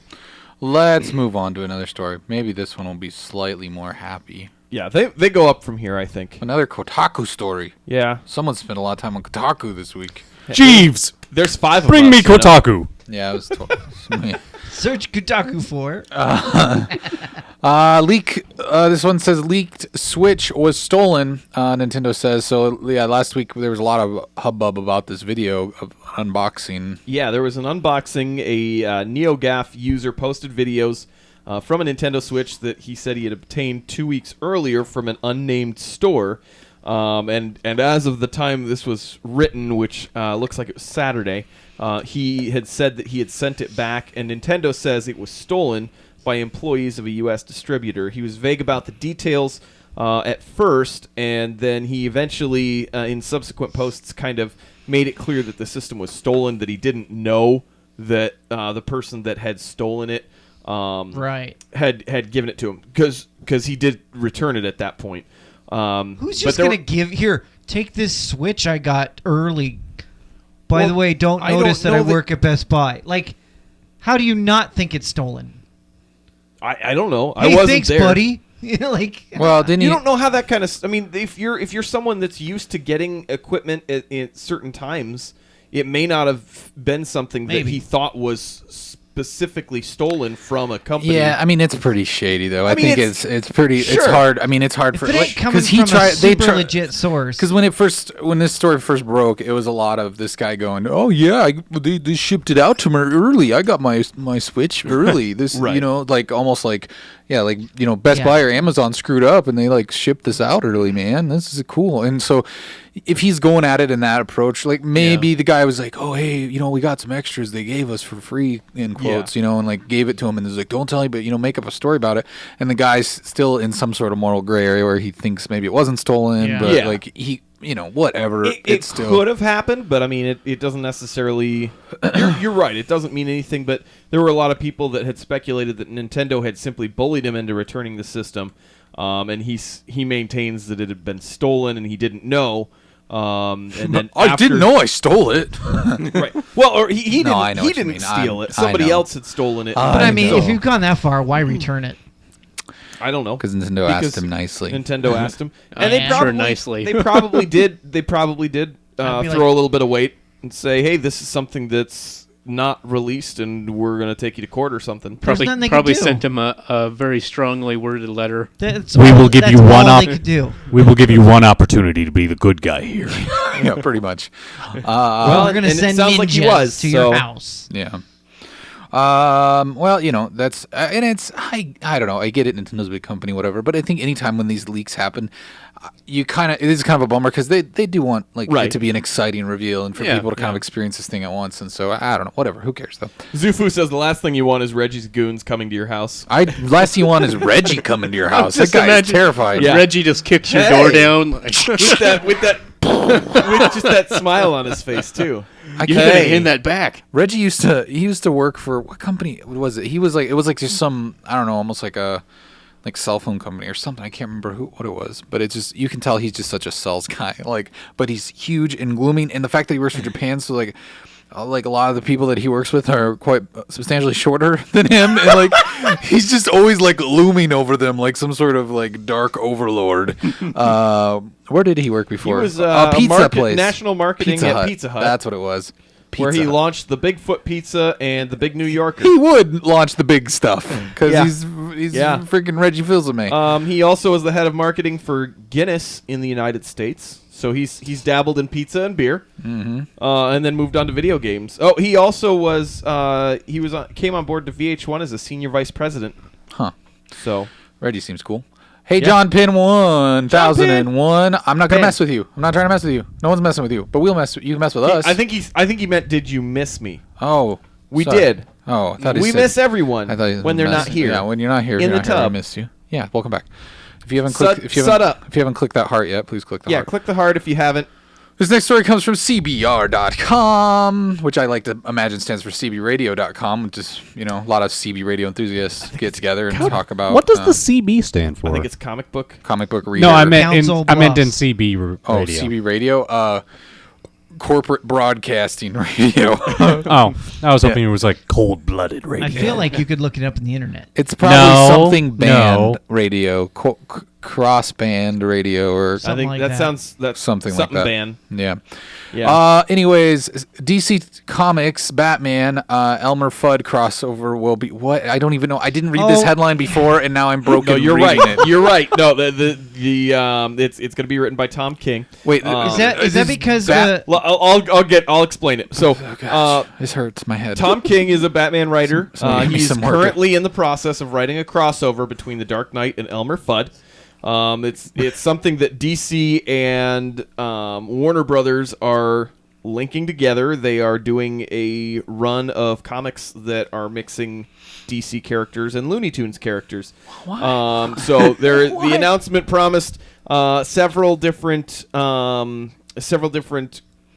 Let's move on to another story. Maybe this one will be slightly more happy. Yeah, they go up from here, I think. Another Kotaku story. Yeah. Someone spent a lot of time on Kotaku this week. Jeeves, There's 5 of bring us, me you know? Kotaku. Yeah, it was. Search Kotaku for. Leak. This one says leaked Switch was stolen. Nintendo says so. Yeah, last week there was a lot of hubbub about this video of unboxing. Yeah, there was an unboxing. A NeoGAF user posted videos from a Nintendo Switch that he said he had obtained 2 weeks earlier from an unnamed store. And as of the time this was written, which looks like it was Saturday, he had said that he had sent it back, and Nintendo says it was stolen by employees of a U.S. distributor. He was vague about the details at first, and then he eventually, in subsequent posts, kind of made it clear that the system was stolen, that he didn't know that the person that had stolen it had given it to him, because he did return it at that point. Who's just going to give... Here, take this Switch I got early. By the way, don't notice that I work at Best Buy. Like, how do you not think it's stolen? I don't know. Hey, I wasn't thanks, there. buddy. Like, Well, didn't You you? don't know how that kind of... I mean, if you're someone that's used to getting equipment at certain times, it may not have been something that he thought was specifically stolen from a company. Yeah, I mean it's pretty shady though. I mean, think it's pretty. sure. It's hard. I mean it's hard for if it ain't coming he from tried. a super legit source. Because when this story first broke, it was a lot of this guy going, "Oh yeah, they shipped it out to me early. I got my Switch early. This Right. like almost like Best Buy or Amazon screwed up and they like shipped this out early, man. This is cool." And so if he's going at it in that approach, like maybe the guy was like, "Oh hey, we got some extras they gave us for free," in quotes, and like gave it to him and was like, "Don't tell anybody, make up a story about it." And the guy's still in some sort of moral gray area where he thinks maybe it wasn't stolen, but like he, whatever. It still could have happened, but I mean, it doesn't necessarily. You're right. It doesn't mean anything. But there were a lot of people that had speculated that Nintendo had simply bullied him into returning the system, and he maintains that it had been stolen and he didn't know. And then I didn't know I stole it. Right. Well, or he No, I didn't. know He what you didn't mean. steal I it. Somebody know. else had stolen it. But I mean, know. if you've gone that far, why return it? I don't know, Because Nintendo asked him nicely. Nintendo asked him, and they Yeah. probably Sure, nicely. They probably did. They probably did I'd be throw like- a little bit of weight and say, "Hey, this is something that's not released, and we're going to take you to court or something." Probably, nothing they can do. sent him a very strongly worded letter. That's We will give that's you one all op- they could do. We will give you one opportunity to be the good guy here. Yeah, pretty much. Well, we're going to and it send sounds ninjas like he was, to so- your house. Yeah. Well, that's and it's I don't know. I get it. Nintendo's a big company, whatever. But I think anytime when these leaks happen, it is kind of a bummer because they do want it to be an exciting reveal and for people to kind of experience this thing at once. And so I don't know. Whatever. Who cares though? Zufu says the last thing you want is Reggie's goons coming to your house. Last thing you want is Reggie coming to your house. That Just guy is imagine terrified. Yeah. Reggie just kicks your door down. with just that smile on his face too. You gotta hand that back. Reggie used to work for what company was it? He was like, it was like just some, I don't know, almost like a cell phone company or something. I can't remember what it was, but it's just, you can tell he's just such a sales guy. But he's huge and glooming, and the fact that he works for Japan, so like a lot of the people that he works with are quite substantially shorter than him, and he's just always looming over them like some sort of dark overlord. Where did he work before? He was pizza place, national marketing at Pizza Hut. That's what it was. Where he Pizza Hut. launched the Bigfoot Pizza and the Big New Yorker. He would launch the big stuff because Yeah. he's Yeah. freaking Reggie Fils-Aimé. He also is the head of marketing for Guinness in the United States. So he's dabbled in pizza and beer, and then moved on to video games. Oh, he also was came on board to VH1 as a senior vice president. Huh. So Reggie seems cool. Hey, John Pin 1001. I'm not gonna mess with you. I'm not trying to mess with you. No one's messing with you, but we'll mess. You can mess with us. I think he meant, did you miss me? Oh, We sorry. did. Oh, I thought he We said, miss everyone I thought he when they're not here. Yeah, when you're not here, In you're the not here. I tub. missed you. Yeah, welcome back. If you haven't Sut- clicked, if you sut haven't, up. if you haven't clicked that heart yet, please click the Yeah, heart. click the heart if you haven't. This next story comes from CBR.com, which I like to imagine stands for CBRadio.com, which is, a lot of CB radio enthusiasts get together and talk about What does the CB stand for? I think it's comic book. comic book reader. No, I meant Council in Bluffs. CB radio. CB radio. corporate broadcasting radio. Oh, I was hoping it was like cold-blooded radio. I feel like you could look it up in the internet. It's probably No, something band no. radio, cross band radio, or I Something think like that that. sounds that's something like that. band. Yeah. Yeah. Anyways, DC Comics Batman Elmer Fudd crossover will be what? I don't even know. I didn't read this Oh. headline before, and now I'm broken. No, you're reading right. It. You're right. No, it's going to be written by Tom King. Wait, Is that this because Well, I'll explain it. So, Oh gosh, this hurts my head. Tom King is a Batman writer. Somebody give me He's some more currently in the process of writing a crossover between The Dark Knight and Elmer Fudd. It's something that DC and Warner Brothers are linking together. They are doing a run of comics that are mixing DC characters and Looney Tunes characters. So the announcement promised several different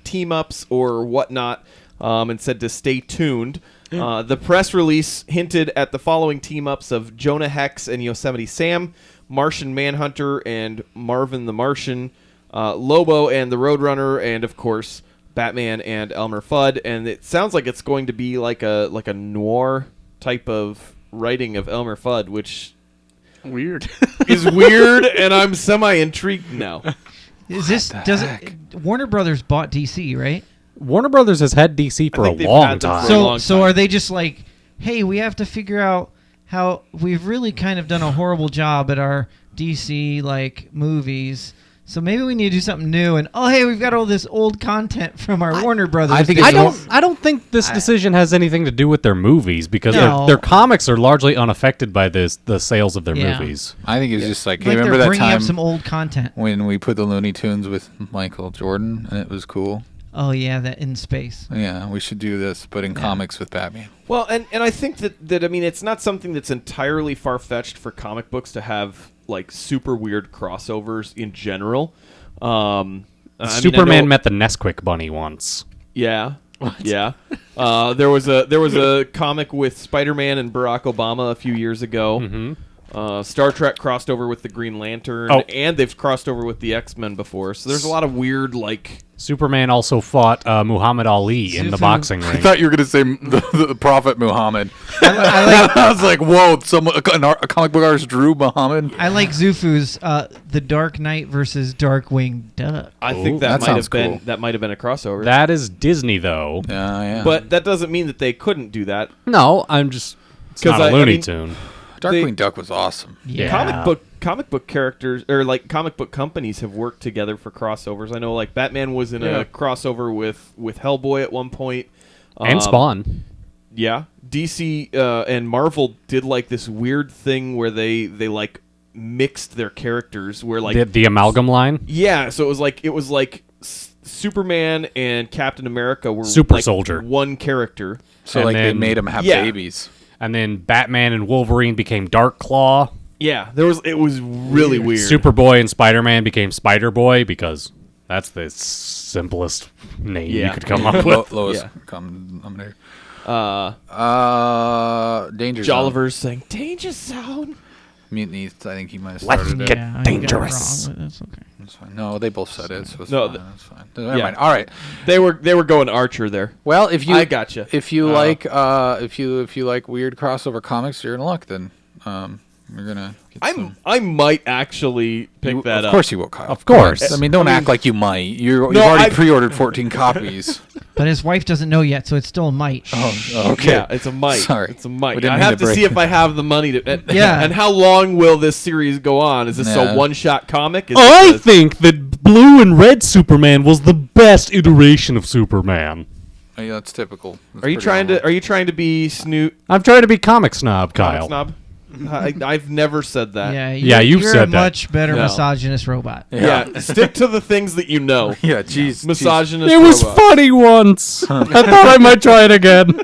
team ups or whatnot, and said to stay tuned. The press release hinted at the following team ups of Jonah Hex and Yosemite Sam, Martian Manhunter and Marvin the Martian, Lobo and the Roadrunner, and of course Batman and Elmer Fudd. And it sounds like it's going to be like a noir type of writing of Elmer Fudd, which Weird. is weird, and I'm semi intrigued now. Is this Warner Brothers bought DC, right? Warner Brothers has had DC for a think they've long had them time. for a long So time. are they just like, hey, we have to figure out how we've really kind of done a horrible job at our DC like movies. So maybe we need to do something new. And oh, hey, we've got all this old content from our Warner Brothers. I think days. I don't think this decision has anything to do with their movies because No. their comics are largely unaffected by the sales of their Yeah. movies. I think it was just like, hey, like remember they're that bringing time up some old content. when we put the Looney Tunes with Michael Jordan and it was cool? Oh yeah, that in space. Yeah, we should do this, but in comics with Batman. Well, and I think that I mean, it's not something that's entirely far-fetched for comic books to have like super weird crossovers in general. I mean, I Superman know- met the Nesquik bunny once. Yeah. Yeah. There was a comic with Spider-Man and Barack Obama a few years ago. Mm-hmm. Star Trek crossed over with the Green Lantern, Oh. and they've crossed over with the X-Men before. So there's a lot of weird like. Superman also fought Muhammad Ali in the Zufu. boxing I ring. thought you were going to say the Prophet Muhammad. I I was like, whoa, a comic book artist drew Muhammad? like Zufu's The Dark Knight versus Darkwing Duck. I think that that might have sounds been cool. that might have been a crossover. That is Disney, though. Yeah. But that doesn't mean that they couldn't do that. No, I'm just... It's 'Cause not a I Looney mean- Tune. Darkwing Duck was awesome. Yeah. Comic book characters or like comic book companies have worked together for crossovers. I know like Batman was in a crossover with Hellboy at one point. And Spawn. Yeah. DC and Marvel did like this weird thing where they like mixed their characters where like The amalgam line. yeah, so it was like Superman and Captain America were Super like Soldier. one character. So And like they then- made him have Yeah. babies. And then Batman and Wolverine became Dark Claw. Yeah, it was really weird. Superboy and Spider-Man became Spider-Boy because that's the simplest name you Yeah. could come up with. Lois, Yeah. come there. Danger Zone. Jolliver's saying Danger Zone. Mutiny. I think he might have Let's started it. get Yeah, I got it dangerous. wrong, but that's okay. That's fine. No, they both said it, so it's No, fine. That's fine. Never yeah. mind. All right. They were going Archer there. Well, if you I gotcha. If you like if you like weird crossover comics, you're in luck. Then you're gonna. Get some. I might actually pick that Of up. course you will, Kyle. Of course. I mean, don't act like you might. You've No, already I- pre-ordered 14 copies. But his wife doesn't know yet, so it's still a might. Okay. Yeah, it's a might. Sorry. It's a might. We didn't I mean have to to break see if I have the money to. Yeah. And how long will this series go on? Is this Yeah. a one-shot comic? Is I this a- think that blue and red Superman was the best iteration of Superman. Oh, yeah, that's typical. That's Are you pretty trying normal. to? Are you trying to be Snoot I'm trying to be comic snob, Kyle. snob? I've never said that. Yeah, Yeah, you've you're said a that. much better No. misogynist robot. Yeah. Stick to the things that you know. Yeah, jeez. Misogynist. It was robot. funny once. I thought I might try it again.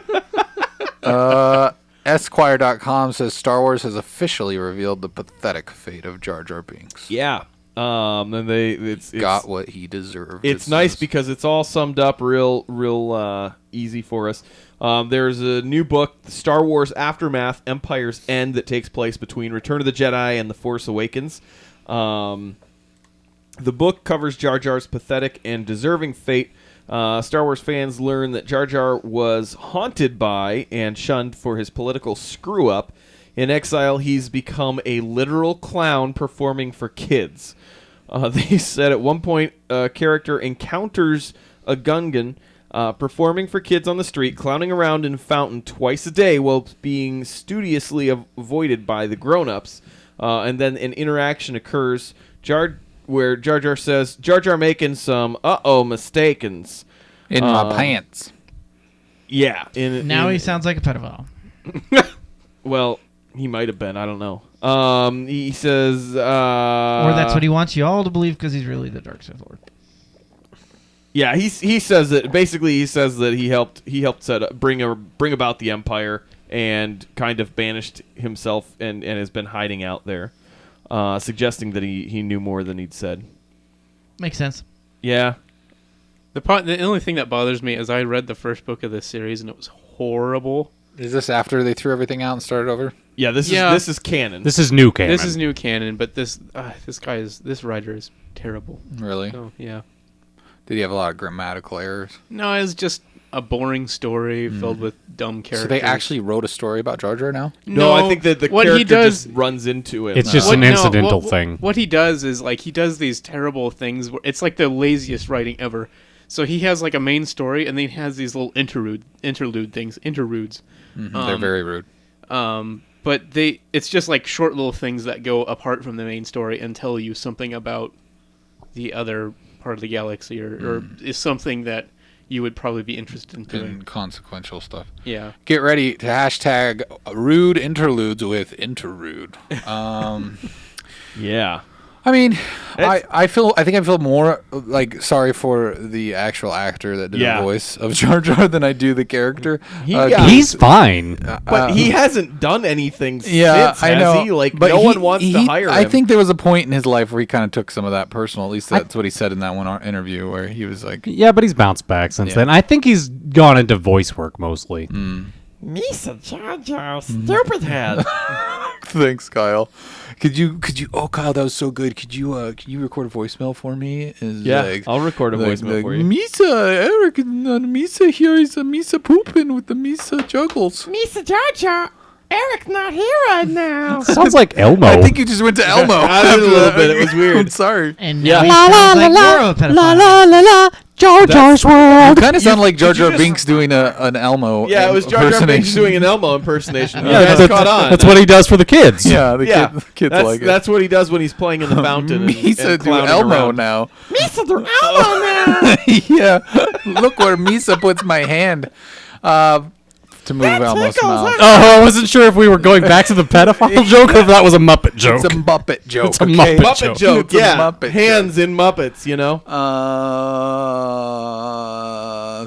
Esquire.com says Star Wars has officially revealed the pathetic fate of Jar Jar Binks. Yeah. And it's Got what he deserved. It's it nice says. because it's all summed up real easy for us. There's a new book, Star Wars Aftermath, Empire's End, that takes place between Return of the Jedi and The Force Awakens. The book covers Jar Jar's pathetic and deserving fate, Star Wars fans learn that Jar Jar was haunted by and shunned for his political screw-up. In exile, he's become a literal clown performing for kids. They said at one point a character encounters a Gungan performing for kids on the street, clowning around in a fountain twice a day while being studiously avoided by the grown-ups. And then an interaction occurs where Jar Jar says, Jar Jar making some mistakens. In my pants. Yeah. Now he sounds like a pedophile. Well, he might have been. I don't know. He says... or that's what he wants you all to believe because he's really the Dark Sith Lord. Yeah, he says that basically he says that he helped bring about the Empire and kind of banished himself and has been hiding out there, suggesting that he knew more than he'd said. Makes sense. Yeah. The only thing that bothers me is I read the first book of this series and it was horrible. Is this after they threw everything out and started over? Yeah, this is canon. This is new canon. This is new canon, but this writer is terrible. Really? So, yeah. Did he have a lot of grammatical errors? No, it's just a boring story filled with dumb characters. So they actually wrote a story about Jar Jar now? No, I think that the character just runs into it. It's just an incidental thing. What he does is he does these terrible things. It's like the laziest writing ever. So he has like a main story, and then he has these little interludes. Mm-hmm. They're very rude. But it's just like short little things that go apart from the main story and tell you something about the other part of the galaxy, or is something that you would probably be interested in doing. Consequential stuff. Yeah. Get ready to hashtag rude interludes with interrude. Yeah. I mean, I think I feel more like sorry for the actual actor that did the voice of Jar Jar than I do the character. He's fine, but he hasn't done anything since. I know. Has he? Like, but no one wants to hire him. I think there was a point in his life where he kind of took some of that personal. At least that's what he said in that one interview where he was like, yeah, but he's bounced back since then. I think he's gone into voice work mostly. Misa Jar Jar, stupid head. Thanks, Kyle. Could you? Oh, Kyle, that was so good. Could you record a voicemail for me? I'll record a voicemail for you. Misa, Eric, Misa here is Misa pooping with the Misa juggles. Misa Jar Jar, Eric's not here right now. Sounds like Elmo. I think you just went to Elmo. I did a little bit. It was weird. I'm sorry. And now he sounds like you're a pedophile. Jar Jar's world. You kind of sound like Jar Jar Binks doing an Elmo. Yeah, it was Jar Jar Binks doing an Elmo impersonation. Yeah, that's caught on. That's what he does for the kids. Yeah, the kids like it. That's what he does when he's playing in the fountain. Misa and do Elmo now. Misa do Elmo now. Yeah, look where Misa puts my hand. To move Elmo's mouth. Oh, I wasn't sure if we were going back to the pedophile joke or if that was a Muppet joke. It's a Muppet joke. It's a Muppet joke. It's a Muppet Hands in Muppets, you know?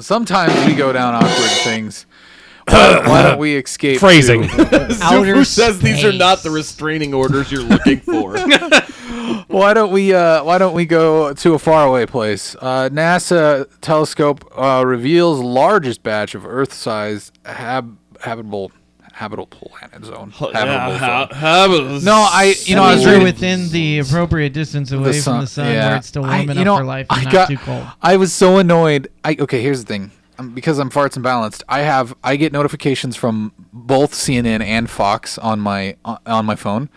Sometimes we go down awkward things. Why don't we escape? Phrasing. Zufu says these are not the restraining orders you're looking for. Why don't we go to a faraway place? NASA telescope reveals largest batch of Earth-sized habitable planet zone. Habitable zone. No, I was reading within the appropriate distance away from the sun, where it's still warm enough for life and not too cold. I was so annoyed. Okay, here's the thing. Because I'm farts and balanced, I get notifications from both CNN and Fox on my phone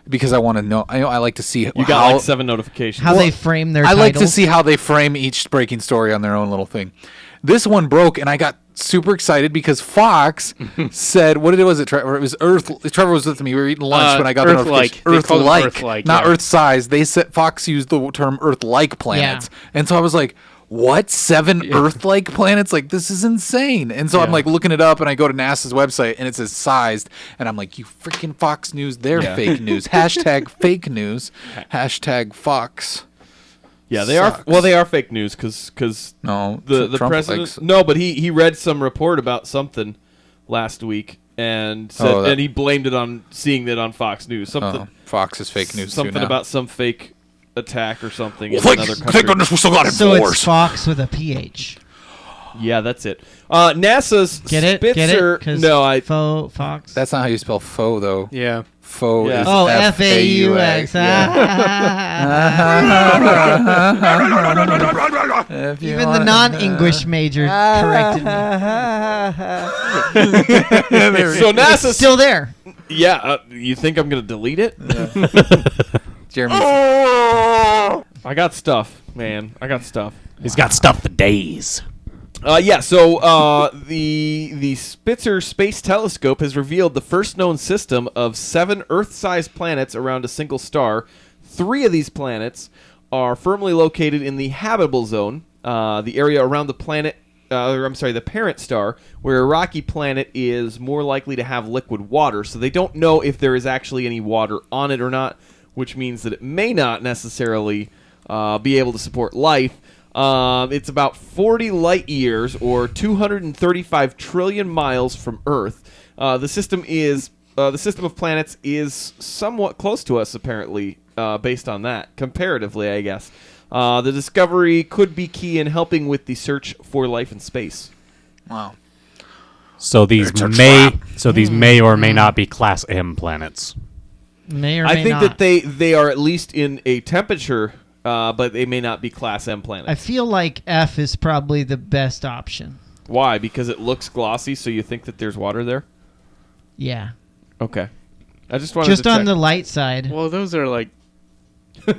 because I want to know. I like to see you got like 7 notifications. How they frame their. I like to see how they frame each breaking story on their own little thing. This one broke, and I got super excited because Fox said, "What was it, Trevor? It was Earth." Trevor was with me. We were eating lunch when I got the notification. Earth-like, not Earth-size. They said Fox used the term Earth-like planets, and so I was like, what? 7 Earth-like planets? Like, this is insane. And so I'm like looking it up, and I go to NASA's website, and it says sized, and I'm like, you freaking Fox News, they're fake news. Hashtag fake news. Hashtag Fox. Yeah, they are. Well, they are fake news because no, the president. No, but he read some report about something last week and said, and he blamed it on seeing that on Fox News. Something Fox is fake news. Something too now. About some fake attack or something in another country. Thank goodness we still got it. So it's Fox with a PH. Yeah, that's it. NASA's Get it? Spitzer. Get it? No, Fox. That's not how you spell faux, though. Yeah. Faux Yeah. is Oh, F-A-U-X. F-A-U-X. Even the non-English major corrected me. So NASA's Still there. Yeah, you think I'm gonna delete it? Jeremy. I got stuff, man. I got stuff. He's got stuff for days. So the Spitzer Space Telescope has revealed the first known system of 7 Earth-sized planets around a single star. 3 of these planets are firmly located in the habitable zone, the area around the planet. The parent star, where a rocky planet is more likely to have liquid water. So they don't know if there is actually any water on it or not, which means that it may not necessarily be able to support life. It's about 40 light years, or 235 trillion miles from Earth. The system of planets is somewhat close to us, apparently, based on that, comparatively, I guess. The discovery could be key in helping with the search for life in space. Wow. So these may or may not be Class M planets. May or I may think not. that they are at least in a temperature, but they may not be Class M planets. I feel like F is probably the best option. Why? Because it looks glossy, so you think that there's water there? Yeah. Okay. I just wanted Just to on check. the light side. Well, those are like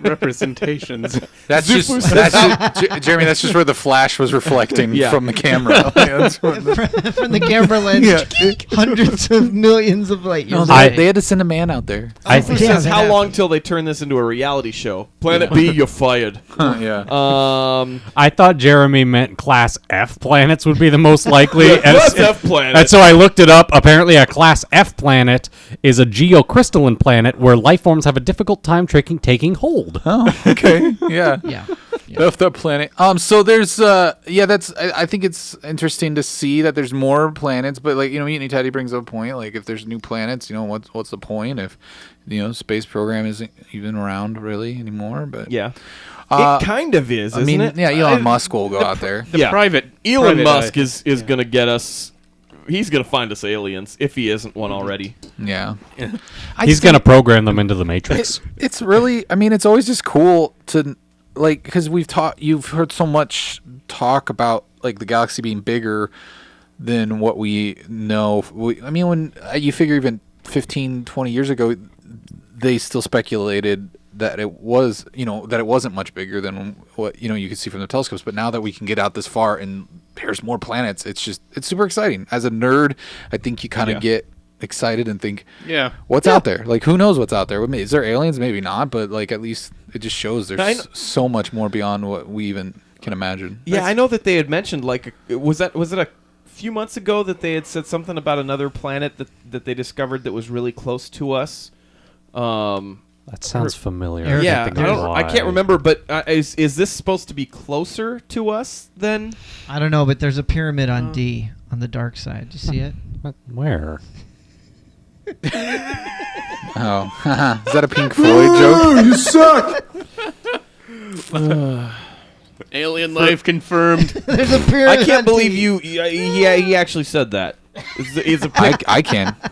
representations. That's just Jeremy. That's just where the flash was reflecting Yeah. from the camera. From the camera lens, hundreds of millions of light years No, away. they had to send a man out there. It Yeah, says that how happened. long till they turn this into a reality show? Planet B, you're fired. Yeah. I thought Jeremy meant Class F planets would be the most likely. Class F planet. And so I looked it up. Apparently, a Class F planet is a geocrystalline planet where life forms have a difficult time taking hold. Oh, okay. Yeah. Yeah. The planet. So there's that's I think it's interesting to see that there's more planets, but like Mutiny Teddy brings up a point, like if there's new planets, what's the point if space program isn't even around really anymore? But Yeah. It kind of is, isn't it? yeah, Elon Musk will go out there. The private Elon private Musk eye. is going to get us. He's going to find us aliens if he isn't one already. Yeah. He's going to program them into the Matrix. It's really, it's always just cool to, like, because you've heard so much talk about, like, the galaxy being bigger than what we know. When you figure even 15, 20 years ago, they still speculated that it was, that it wasn't much bigger than what, you could see from the telescopes. But now that we can get out this far and there's more planets, it's super exciting. As a nerd, I think you kind of get excited and think, what's out there? Like, who knows what's out there? Is there aliens? Maybe not, but like at least it just shows there's so much more beyond what we even can imagine. Yeah, I know that they had mentioned, like, was it a few months ago that they had said something about another planet that they discovered that was really close to us? That sounds familiar. Yeah, I can't remember, but is this supposed to be closer to us then? I don't know, but there's a pyramid on D on the dark side. Do you see it? Where? Oh, is that a Pink Floyd joke? You suck. Alien life confirmed. There's a pyramid. I can't on believe D. you. He actually said that. It's a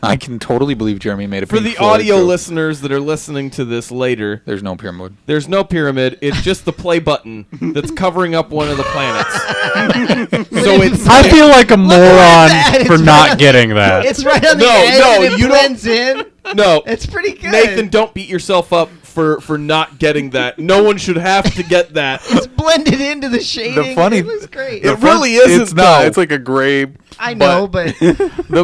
I can totally believe Jeremy made a For Pink the Floyd audio joke. listeners that are listening to this later, There's no pyramid. there's no pyramid. It's just the play button that's covering up one of the planets. So it's I feel like a moron that. for It's not right- getting that. It's right on the No, edge. no, and it you don't- blends in. no. It's pretty good. Nathan, don't beat yourself up for not getting that. No one should have to get that. It's blended into the shading. funny- It was great. It really isn't. It's not. though. It's like a gray. I know, but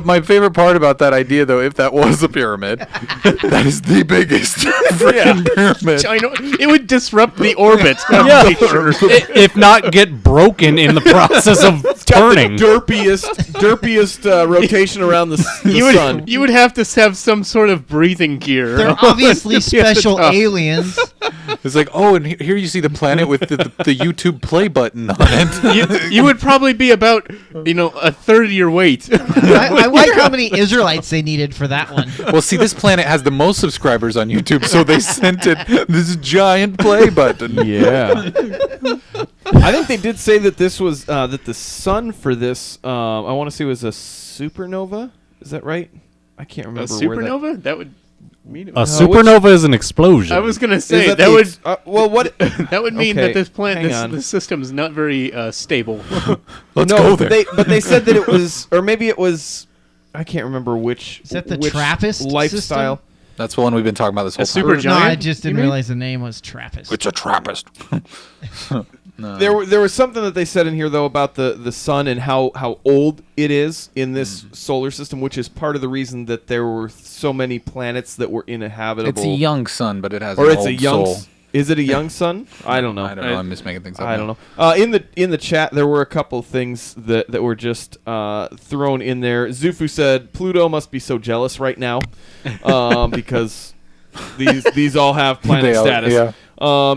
My favorite part about that idea, though, if that was a pyramid, that is the biggest freaking pyramid. I know it would disrupt the orbit. I'm pretty sure. If not get broken in the process of turning. derpiest rotation around the sun. You would have to have some sort of breathing gear. they're obviously special top. aliens. It's like, oh, and here you see the planet with the YouTube play button on it. You would probably be about a third of your weight. I wonder how many Israelites they needed for that one. Well, see, this planet has the most subscribers on YouTube, so they sent it this giant play button. Yeah. I think they did say that this was that the sun for this I want to say was a supernova. Is that right? I can't A remember. supernova? That would. A supernova is an explosion. I was gonna say Is that would well, what? that would mean Okay, that this planet, hang on. this system is not very stable. Let's no, go but there. they said that it was, or maybe it was. I can't remember which. Is that the which Trappist lifestyle? system? That's the one we've been talking about this whole A time. super No, giant. I just didn't you mean? realize the name was Trappist. It's a Trappist. There was something that they said in here though about the sun and how old it is in this solar system, which is part of the reason that there were so many planets that were inhabitable. It's a young sun, but it has or an it's old a young. soul. Is it a young sun? I don't know. I don't know. I'm just making things up. I don't know. In the chat, there were a couple of things that were just thrown in there. Zufu said Pluto must be so jealous right now because these all have planet They all- status. yeah.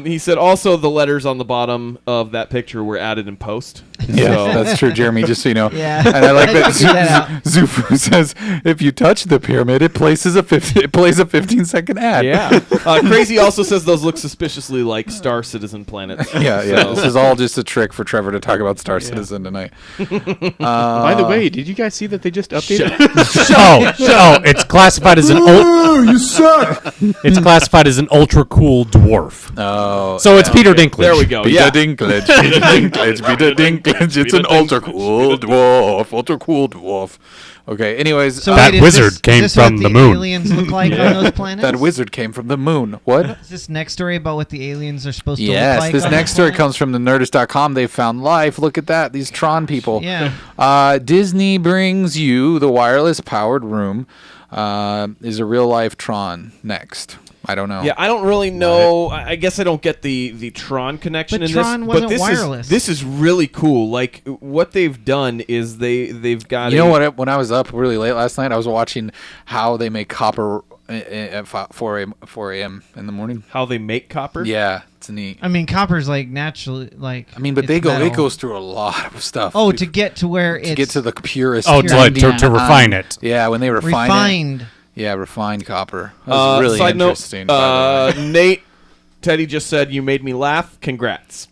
He said also the letters on the bottom of that picture were added in post. Yeah, So- that's true, Jeremy. Just so you know. Yeah. And I like that, I figured that out. Zufu says if you touch the pyramid, it plays a 15-second ad. Yeah. Crazy also says those look suspiciously like Star Citizen planets. Yeah, yeah. So- This is all just a trick for Trevor to talk about Star Citizen tonight. By the way, did you guys see that they just updated? It's classified as an You suck. it's classified as an ultra cool dwarf. Oh, So it's Peter Dinklage. There we go. Peter Yeah. Dinklage, Peter Dinklage, Peter Dinklage. It's an ultra cool dwarf. Okay. Anyways, So That wait, is wizard this, came is this from what the moon. Aliens look like on those planets. that wizard came from the moon. What? Is this next story about what the aliens are supposed to look Yes, like? this on next the story planet? comes from the Nerdist.com. They found life. Look at that. These Tron people. Yeah. Disney brings you the wireless powered room. Is a real life Tron next? I don't know. Yeah, I don't really know. I guess I don't get the Tron connection But in Tron this. wasn't but this wireless. this is really cool. Like what they've done is they've got. You know what? When I was up really late last night, I was watching how they make copper at 4 a.m. in the morning. How they make copper? Yeah, it's neat. I mean, copper's like naturally like. I mean, but it's they go. metal. It goes through a lot of stuff. Oh, to get to where to it's get to the purest. Oh, to refine it. Yeah, when they refine it. refined. Yeah, refined copper. That was really side interesting. Note, by the way. Nate, Teddy just said you made me laugh. Congrats.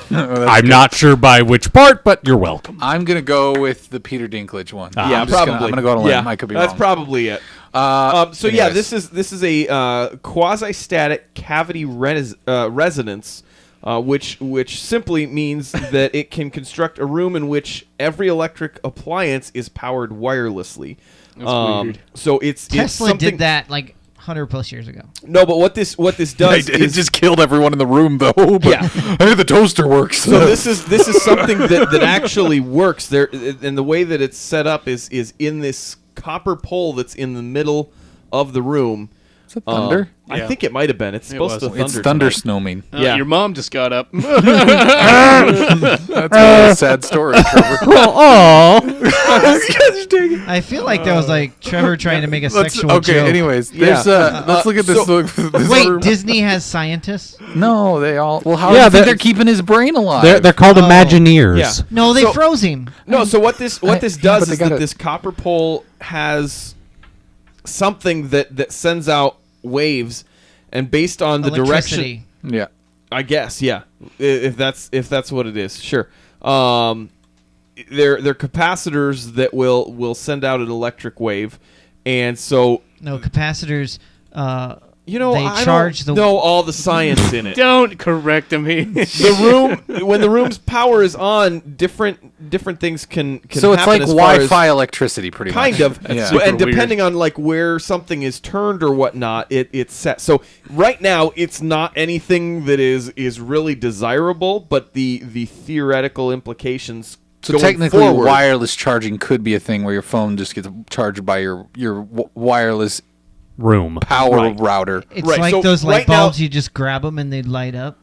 I'm not sure by which part, but you're welcome. I'm gonna go with the Peter Dinklage one. Yeah, I'm just probably. I'm gonna go on a limb. Yeah, I could be that's wrong. probably it. So yeah, anyways. this is a quasi-static cavity resonance, which simply means that it can construct a room in which every electric appliance is powered wirelessly. That's weird. So it's Tesla something, did that like 100 plus years ago. No, but what this does It is just killed everyone in the room, though. But Yeah. I heard the toaster works. So this is something that actually works there, and the way that it's set up is in this copper pole that's in the middle of the room. Is it thunder? I Yeah. think it might have been. It's supposed was. to thunder. It's thunder tonight. snowing. Yeah. Your mom just got up. That's a really sad story, Trevor. I feel like that was like Trevor trying to make a sexual okay, joke. anyways, Yeah. there's let's look at this. This Wait, room. Disney has scientists? No, they all. Well, how Yeah, do you think they're- they're keeping his brain alive? They're called Oh. Imagineers. Yeah. No, they So- froze him. No, so what this yeah, does but they is that gotta- this copper pole has something that sends out waves, and based on the direction, Electricity. yeah. I guess, yeah. If that's what it is, sure. They're capacitors that will send out an electric wave, and so No, capacitors. you know They I charge don't the- know all the science in it. Don't correct me. The room when the room's power is on, different things can So it's happen like as far as- Wi-Fi electricity, pretty much. kind of Yeah. So- and super depending on like where something is turned or whatnot, it's set. So right now it's not anything that is really desirable, but the theoretical implications So going technically, forward, wireless charging could be a thing where your phone just gets charged by your wireless Room. power Right. router. It's Right, like so those light right now- bulbs. You just grab them and they light up.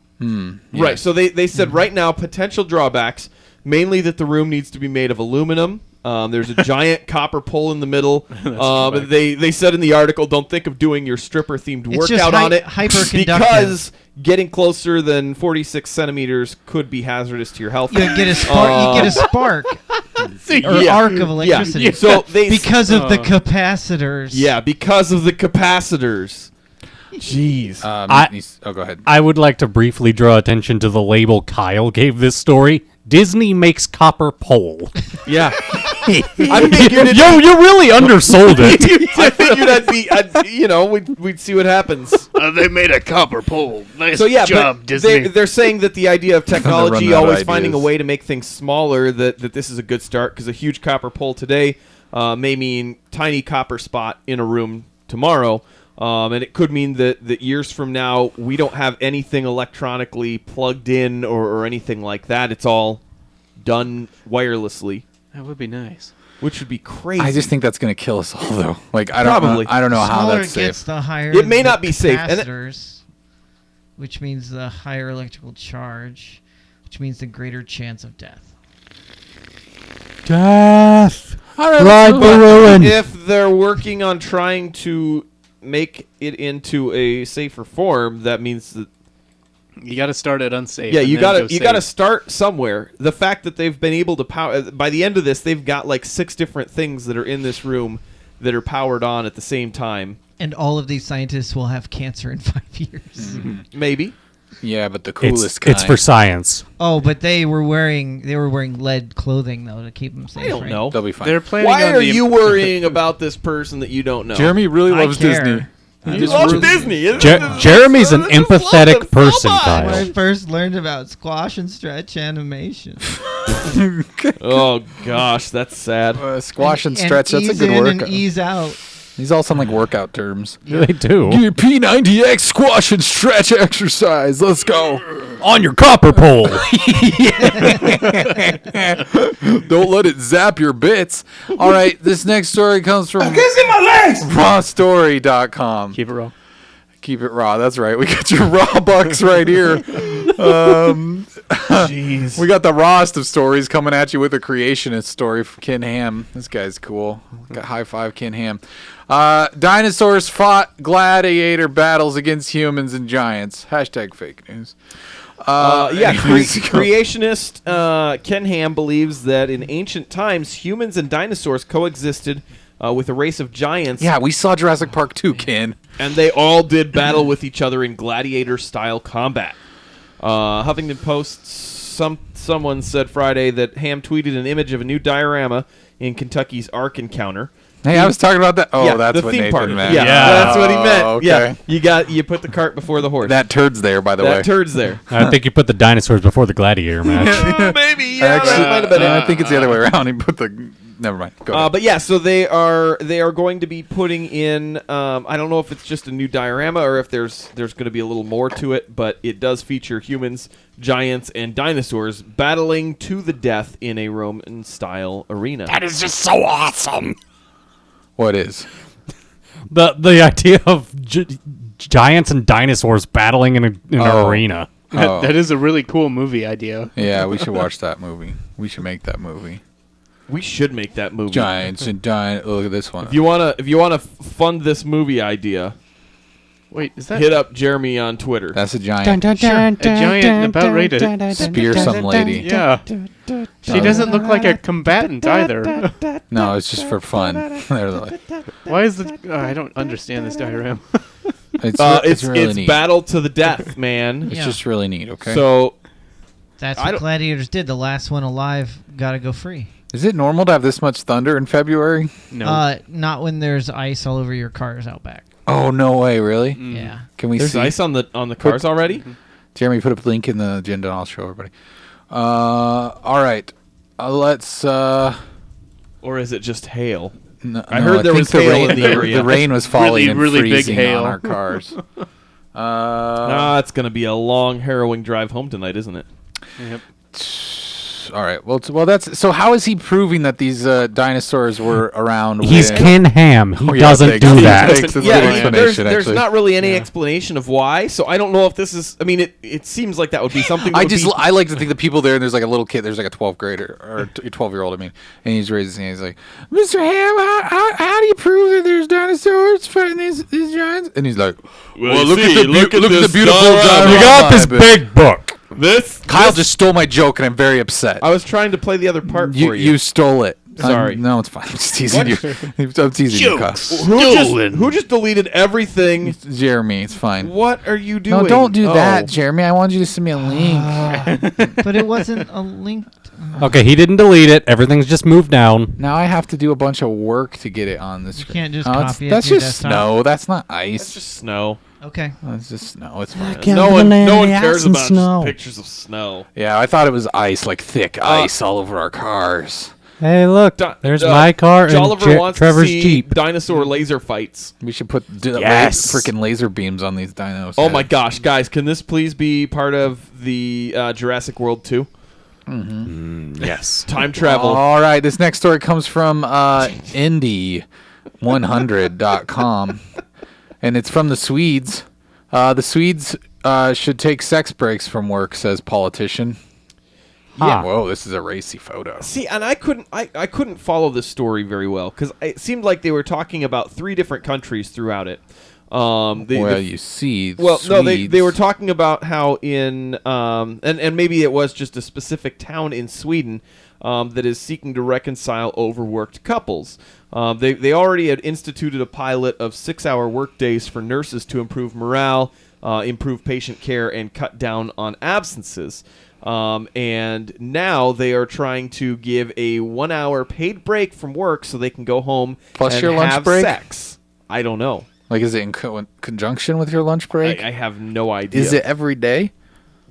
right. So they said right now potential drawbacks, mainly that the room needs to be made of aluminum. There's a giant copper pole in the middle. They said in the article, don't think of doing your stripper themed It's just workout on it hyperconductive. because getting closer than 46 centimeters could be hazardous to your health. You get a spark. You get a spark or Yeah. arc of electricity. Yeah. So they because of the capacitors. yeah, because of the capacitors. Jeez. Go ahead. I would like to briefly draw attention to the label Kyle gave this story. Disney makes copper pole. Yeah. I figured it. Yo, you really undersold it. I figured we'd see what happens. They made a copper pole. Nice So yeah, job, but Disney. they're saying that the idea of technology Run out of always finding a ideas. way to make things smaller, that this is a good start, because a huge copper pole today may mean tiny copper spot in a room tomorrow. And it could mean that years from now, we don't have anything electronically plugged in or anything like that. It's all done wirelessly, That would be nice. which would be crazy. I just think that's going to kill us all, though. Like, I Probably. don't know how Smaller that's it gets, safe. the higher It may the not be safe, and capacitors, which means the higher electrical charge, which means the greater chance of death. Death. All right, Ride the ruin. if they're working on trying to make it into a safer form, that means that You got to start it unsafe. yeah, and you then gotta go safe. start somewhere. The fact that they've been able to power by the end of this, they've got like 6 different things that are in this room that are powered on at the same time. And all of these scientists will have cancer in 5 years. Maybe. Yeah, but the coolest It's kind. for science. Oh, but they were wearing lead clothing though to keep them safe. I don't right? know. They'll be fine. They're planning Why on are the you worrying about this person that you don't know? Jeremy really I loves care. Disney. He just loves really- Disney. Jeremy's an empathetic person, When I Kyle. first learned about squash and stretch animation. Oh gosh, that's sad. Squash and stretch. That's a ease good in workout. and ease out. These all sound like workout terms. They do. Your P90X squash and stretch exercise. Let's go. On your copper pole. Don't let it zap your bits. All right, this next story comes from Can't see my legs. rawstory.com. Keep it raw. Keep it raw. That's right. We got your raw bucks right here. Jeez. We got the rawest of stories coming at you with a creationist story from Ken Ham. This guy's cool. Got high five, Ken Ham. Dinosaurs fought gladiator battles against humans and giants. Hashtag fake news. Creationist Ken Ham believes that in ancient times, humans and dinosaurs coexisted with a race of giants. Yeah, we saw Jurassic Park 2, Ken. And they all did battle with each other in gladiator-style combat. Huffington Post, someone said Friday that Ham tweeted an image of a new diorama in Kentucky's Ark encounter. Hey, I was talking about that. Oh, Yeah, that's the what theme Nathan park. meant. Yeah, that's what he meant. Oh, okay. Yeah, you put the cart before the horse. That turd's there, by the way. That turd's there. I think you put the dinosaurs before the gladiator match. Maybe, yeah, Actually, that might have been it. I think it's the other way around. He put the. Never mind. Go ahead. But yeah, so they are going to be putting in. I don't know if it's just a new diorama or if there's going to be a little more to it, but it does feature humans, giants, and dinosaurs battling to the death in a Roman style arena. That is just so awesome. What is? The idea of giants and dinosaurs battling in an arena. Oh. That is a really cool movie idea. Yeah, we should watch that movie. We should make that movie. We should make that movie. Giants and look at this one. If you wanna fund this movie idea, Wait, is that hit up Jeremy on Twitter. That's a giant. a giant about ready to Spear some lady. Yeah. She doesn't look like a combatant either. No, it's just for fun. They're like- Why is the... I don't understand this diagram. it's really neat. battle to the death, man. It's Yeah. just really neat. Okay. So That's I what don't- gladiators did. The last one alive got to go free. Is it normal to have this much thunder in February? No. Not when there's ice all over your cars out back. Oh no way! Really? Yeah. Can we there's see? ice on the cars already. Jeremy, put a link in the agenda and I'll show everybody. All right. Let's. Or is it just hail? I heard there think was hail in the area. The rain was falling and really big freezing hail. on our cars. It's going to be a long, harrowing drive home tonight, isn't it? Yep. All right. Well, that's so. How is he proving that these dinosaurs were around? He's when- Ken Ham. He Oh, yeah, doesn't thanks. do that. Thanks. That's a good explanation, there's actually. not really any explanation of why, so I don't know if this is. I mean, it seems like that would be something. That I like to think the people there, and there's like a little kid. There's like a 12th grader or a 12-year-old. I mean, and he's raising his hand. He's like, "Mr. Ham, how do you prove that there's dinosaurs fighting these giants?" And he's like, "Well, look at the beautiful diorama. You got this big book. Kyle just stole my joke, and I'm very upset. I was trying to play the other part for you. You stole it. Sorry. No, it's fine. I'm just teasing you. I'm teasing you, Kyle. Who just deleted everything? Jeremy, it's fine. What are you doing? No, don't do Oh. that, Jeremy. I want you to send me a link. But it wasn't a linked Okay, he didn't delete it. Everything's just moved down. Now I have to do a bunch of work to get it on the screen. can't just it's- copy it That's to your just desktop? snow. That's not ice. It's just snow. Okay. That's just snow. It's fine. No one cares about just pictures of snow. Yeah, I thought it was ice, like thick ice all over our cars. Hey, look. There's my car and Jolliver wants Trevor's to see Jeep. dinosaur laser fights. We should put Yes. freaking laser beams on these dinos. Oh my gosh, guys! Can this please be part of the Jurassic World 2? Yes. Time travel. All right, this next story comes from Indie100.com, and it's from the Swedes. The Swedes should take sex breaks from work, says politician. Yeah. Whoa, this is a racy photo. See, and I couldn't follow this story very well because it seemed like they were talking about 3 different countries throughout it. You see, Well, no, they Swedes- were talking about how in and maybe it was just a specific town in Sweden that is seeking to reconcile overworked couples. They already had instituted a pilot of 6-hour workdays for nurses to improve morale, improve patient care, and cut down on absences. And now they are trying to give a 1-hour paid break from work so they can go home Plus and your lunch have break? sex. I don't know. Like, is it in conjunction with your lunch break? I have no idea. Is it every day?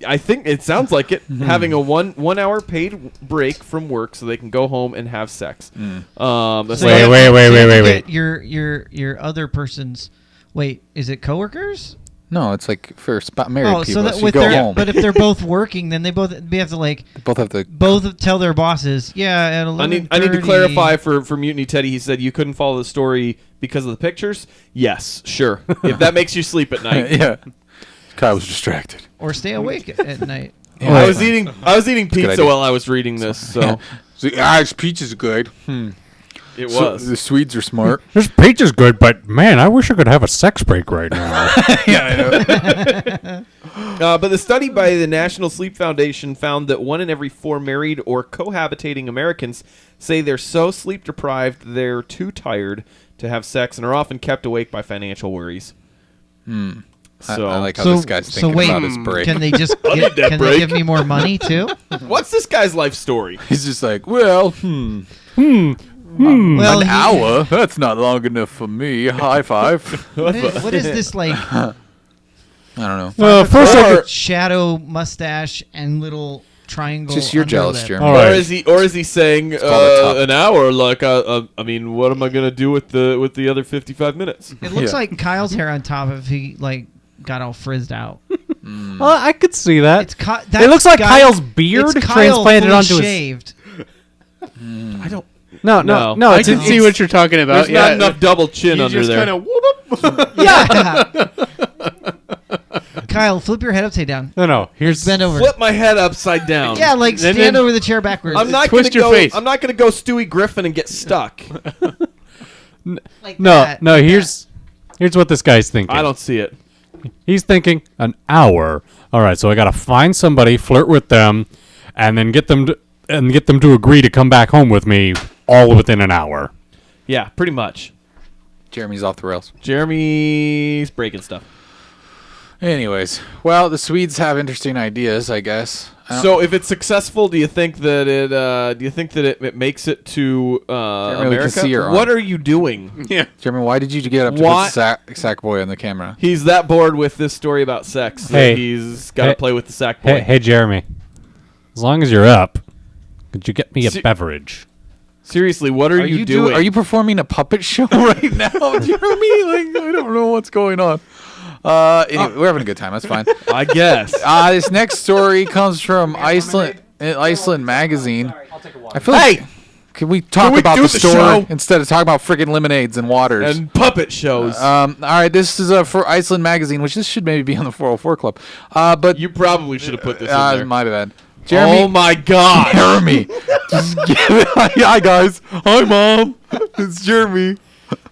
I think it sounds like it. Having a one hour paid break from work so they can go home and have sex. That's So like- you have to wait. get Your other person's. Wait, is it coworkers? No, it's like for married Oh, people. so that you with go their. home. But if they're both working, then they have to like both have to. both tell their bosses. Yeah, at 11:30. I need to clarify for Mutiny Teddy. He said you couldn't follow the story because of the pictures. Yes, sure. If that makes you sleep at night. Yeah. Kyle was distracted. or stay awake at night. Yeah, I was eating pizza idea. while I was reading this, so This pizza's good. it was. The Swedes are smart. This pizza's good, but man, I wish I could have a sex break right now. Yeah, I know. But the study by the National Sleep Foundation found that 1 in every 4 married or cohabitating Americans say they're so sleep deprived they're too tired to have sex and are often kept awake by financial worries. So I like how this guy's thinking wait, about his break. can they just need that can they break. give me more money too? what's this guy's life story? He's just like, well, Well, an hour? That's not long enough for me. High five. What is this like? I don't know. First Or- Shadow mustache and little triangle. Just you're jealous, underlip. Jeremy. All right. Or is he saying called a top. an hour? Like I mean, what am I gonna do with the other 55 minutes? It looks Yeah. like Kyle's hair on top if he like got all frizzed out. Well, I could see that. It's It looks like Kyle's beard it's Kyle transplanted fully onto his. shaved. I don't. No, No. no. I It's can see what you're talking about. There's Yeah, not enough double chin you under just there. kind of whoop up. Yeah. Kyle, flip your head upside down. no. Here's Bend over. Flip my head upside down. Yeah, like Then- stand over the chair backwards. I'm not Twist gonna your go. face. I'm not gonna go Stewie Griffin and get stuck. like no, that, no. like Here's what this guy's thinking. I don't see it. He's thinking an hour. All right, so I gotta find somebody, flirt with them, and then get them to agree to come back home with me all within an hour. Yeah, pretty much. Jeremy's off the rails. Jeremy's breaking stuff. Anyways, well, the Swedes have interesting ideas, I guess. So if it's successful, do you think that it makes it to we can America? see your arm. What are you doing? Yeah. Jeremy, why did you get up to Why- put sack boy on the camera? He's that bored with this story about sex that Hey. he's got to Hey. play with the sack boy. Hey, Jeremy. As long as you're up, could you get me a Se- beverage? Seriously, what are you doing? Are you performing a puppet show right now, Jeremy? Like, I don't know what's going on. Anyway, we're having a good time. That's fine. I guess. This next story comes from Iceland Magazine. I feel like, can we talk we about do the the store show? instead of talking about friggin' lemonades and waters? And puppet shows. All right, this is for Iceland Magazine, which this should maybe be on the 404 Club. But you probably should have put this in there. my bad. Jeremy, Oh my God. Jeremy, just give it. Hi guys. Hi mom. It's Jeremy.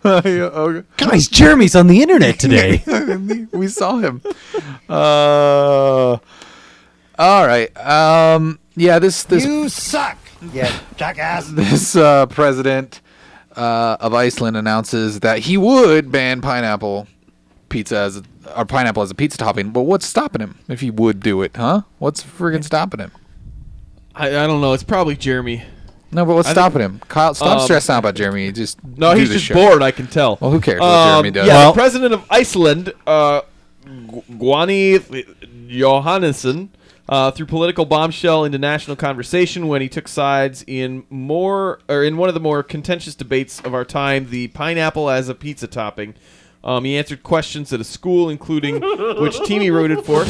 Okay. Guys, Jeremy's on the internet today. We saw him. All right. Yeah. This You suck, you jackass. this president of Iceland announces that he would ban pineapple pizza or pineapple as a pizza topping. But what's stopping him if he would do it? Huh? What's friggin' stopping him? I don't know. It's probably Jeremy. No, but what's I stopping him? Kyle, stop um, stressing out about Jeremy. Just No, do he's the just show. bored. I can tell. Well, who cares what Jeremy does? Yeah, Well- the president of Iceland, Guðni Jóhannesson, threw political bombshell into national conversation when he took sides in one of the more contentious debates of our time, the pineapple as a pizza topping. He answered questions at a school, including which team he rooted for.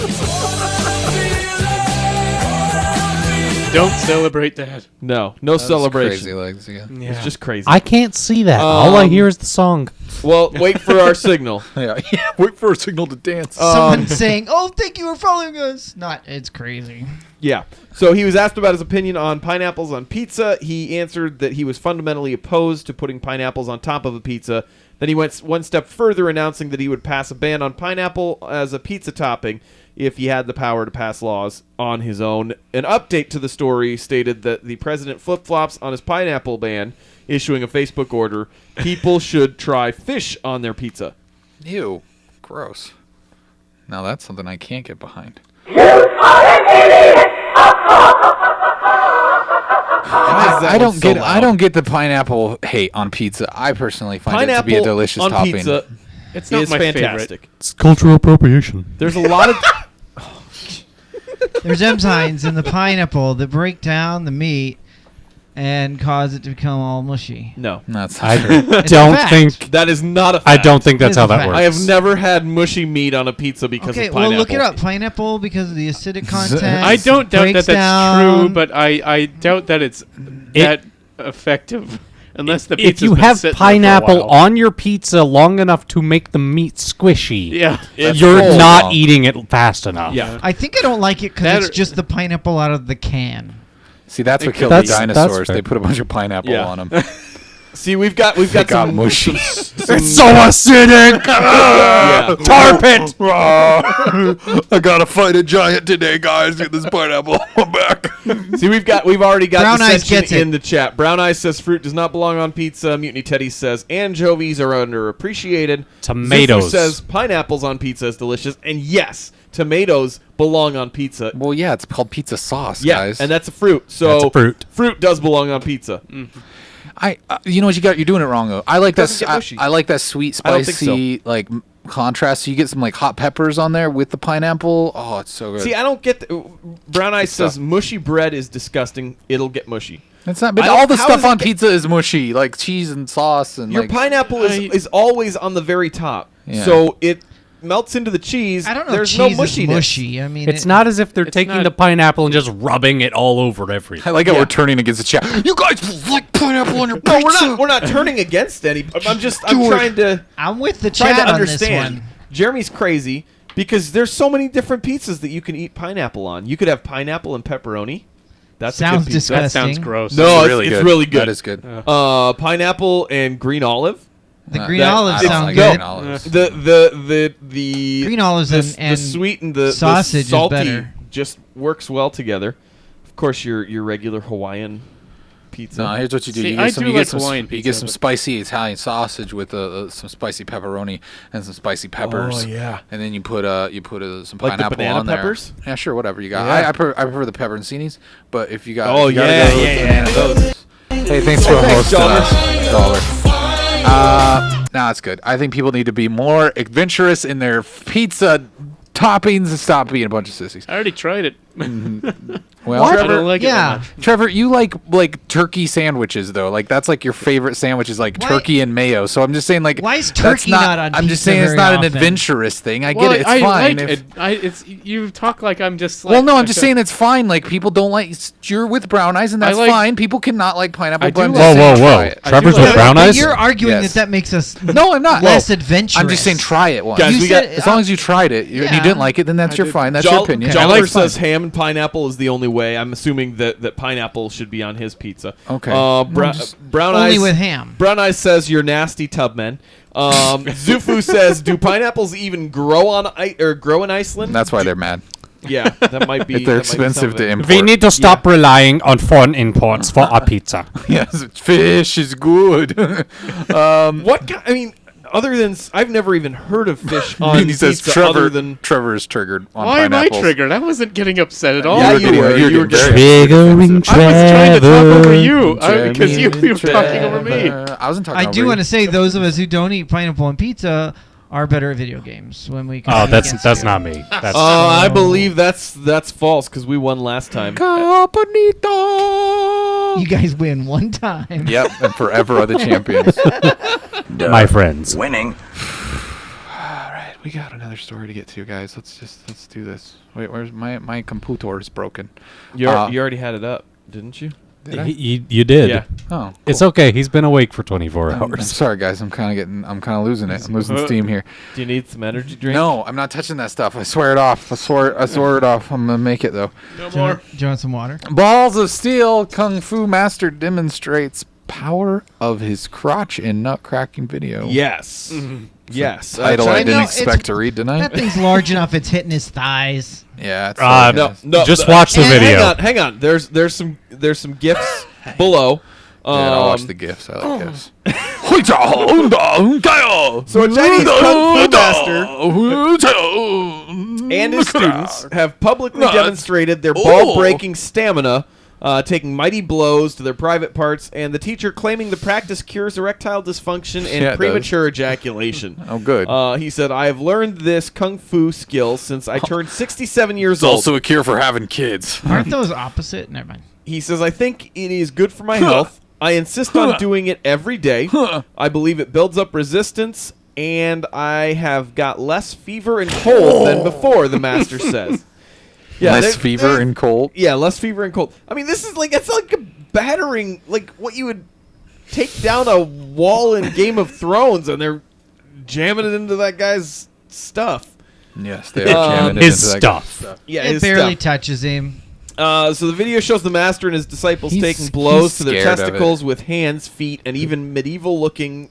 Don't celebrate that. No That's celebration. Crazy legs again. It's just crazy. I can't see that. All I hear is the song. Well, wait for our signal. Yeah. Wait for a signal to dance. Someone saying, "Oh, thank you for following us." It's crazy. Yeah. So he was asked about his opinion on pineapples on pizza. He answered that he was fundamentally opposed to putting pineapples on top of a pizza. Then he went one step further, announcing that he would pass a ban on pineapple as a pizza topping if he had the power to pass laws on his own. An update to the story stated that the president flip-flops on his pineapple ban, issuing a Facebook order. People should try fish on their pizza. Ew. Gross. Now that's something I can't get behind. I don't get the pineapple hate on pizza. I personally find it to be a delicious on topping. pizza It's not is my fantastic. favorite. It's cultural appropriation. There's a lot of... There's enzymes in the pineapple that break down the meat and cause it to become all mushy. No. That's I It's don't a fact. think. That is not a fact. I don't think It that's is how a that fact. works. I have never had mushy meat on a pizza because Okay, of pineapple. well, look it up. Pineapple, because of the acidic content. I don't doubt that breaks that's down. true, but I doubt that it's that effective. Unless the If pizza's you been have sitting there for a pineapple while. on your pizza long enough to make the meat squishy, Yeah. you're cold. not eating it fast enough. Yeah. I think I don't like it That because it's or- just the pineapple out of the can. See, that's what It killed could the be. That's dinosaurs. fair. They put a bunch of pineapple Yeah. on them. See, we've got got some mushy. It's so acidic. yeah. Tar pit. I gotta fight a giant today, guys. Get this pineapple on my back. See, we've already got Brown Eyes dissension gets it. in the chat. Brown Eyes says fruit does not belong on pizza. Mutiny Teddy says anchovies are underappreciated. Tomatoes. Zufu says pineapples on pizza is delicious, and yes, tomatoes belong on pizza. Well, yeah, it's called pizza sauce, Yeah, guys. and that's a fruit. So That's a fruit. Fruit does belong on pizza. You know what you got? You're doing it wrong though. I like that. Doesn't get mushy. I like that sweet, I don't think spicy contrast. So you get some like hot peppers on there with the pineapple. Oh, it's so good. See, I don't get. Brown Eyes stuff. says mushy bread is disgusting. It'll get mushy. It's not. But I don't- all the how stuff is it on get- pizza is mushy, like cheese and sauce and Your like. pineapple is always on the very top, Yeah. so it melts into the cheese. I don't know. There's if no cheese is mushiness. mushy. I mean, It's not as if they're It's taking not- the pineapple and just rubbing it all over everything. I like how Yeah. we're turning against the chat. You guys like pineapple on your No, pizza? we're not turning against any. I'm Do it. trying to I'm with the trying chat to on this understand. one. Jeremy's crazy because there's so many different pizzas that you can eat pineapple on. You could have pineapple and pepperoni. That's Sounds a good pizza. That sounds Disgusting. gross. No, It's it's really good. That is good. Pineapple and green olive. The green That- olives I don't sound like good. green olives. The Green olives the and sweet and the sausage is salty better. just works well together. Of course, your regular Hawaiian pizza. No, here's what you do. See, You I get some, do you get like some, Hawaiian you pizza, get some but- spicy Italian sausage with some spicy pepperoni and some spicy peppers. Oh, yeah. And then you put some Like the pineapple banana on there. peppers? Yeah, sure, whatever you got. Yeah. I prefer the pepperoncinis, but if you got Oh, if you gotta yeah, go with yeah, the banana, Hey, thanks for Thanks, hosting us, Dollar. Nah, it's good. I think people need to be more adventurous in their pizza toppings and stop being a bunch of sissies. I already tried it. Well, I don't like it that Yeah. much. Trevor, you like turkey sandwiches though. Like that's like your favorite sandwich is like Why- turkey and mayo. So I'm just saying like Why is that's turkey not on I'm just pizza saying it's very not an often? adventurous thing. I Well, get it. It's I fine. like if- it. It's you talk like I'm just. Like, well, no, I'm like just a- saying it's fine. Like people don't like. You're with brown eyes, and I that's like- fine. People cannot like pineapple. I but I'm do just like- saying Whoa, try whoa. it. Trevor's do with like- brown But eyes? you're arguing Yes. that makes us No, I'm not. less Well, adventurous. I'm just saying try it once. Guys, You we said- got as long as you tried it, and you Yeah. didn't like it, then that's your did. fine. That's your opinion. okay. Jolliver Like, says fine. ham and pineapple is the only way. I'm assuming that pineapple should be on his pizza. Okay. Brown only Eyes with ham. Brown Eyes says you're nasty tubmen. Zufu says, do pineapples even grow grow in Iceland? That's why they're mad. Yeah, that might be. If they're that might be expensive some to of it. import. We need to stop relying on foreign imports for our pizza. Yes, fish is good. What? I mean, other than I've never even heard of fish on He says pizza other than Trevor is triggered on Why am I pineapples. triggered? I wasn't getting upset at all. Yeah, were you getting- were. you were You were getting Triggering I was trying to talk over Trevor. you because you were talking over me. I wasn't talking I over do you. want to say those of us who don't eat pineapple on pizza are better at video games when we. Oh, compete that's against you. not me. That's I believe that's false because we won last time. You guys win one time. Yep, and forever are the champions. my friends. Winning. All right, we got another story to get to, guys. Let's do this. Wait, where's my computer is broken? You already had it up, didn't you? Did I? You did. Yeah. Oh, It's okay. He's been awake for 24 I'm hours. sorry, guys. I'm kind of losing it. I'm losing steam here. Do you need some energy drink? No, I'm not touching that stuff. I swear it off. I swear it off. I'm gonna make it though. No Do you more. want- do you want some water? Balls of Steel Kung Fu Master demonstrates power of his crotch in nut cracking video. Yes. Yes. Title I China- didn't No, expect it's- to read tonight. That thing's large enough. It's hitting his thighs. Yeah. It's No. Just watch the video. Hang on. There's some gifts below. Yeah, I'll watch the gifs. I like gifs. So a Chinese kung fu master and his students have publicly demonstrated their ball-breaking stamina, taking mighty blows to their private parts, and the teacher claiming the practice cures erectile dysfunction and Yeah, it premature ejaculation. Oh, good. He said, I have learned this kung fu skill since I turned 67 years It's old. also a cure for having kids. Aren't those opposite? Never mind. He says, I think it is good for my health. I insist on doing it every day. I believe it builds up resistance, and I have got less fever and cold than before, the master says. Less fever and cold. Yeah, less fever and cold. I mean, this is like, it's like a battering, like what you would take down a wall in Game of Thrones, and they're jamming it into that guy's stuff. Yes, they are jamming it His into that guy's stuff. Yeah, It his barely stuff. touches him. So the video shows the master and his disciples He's- taking blows he's to their scared of it. testicles with hands, feet, and even medieval-looking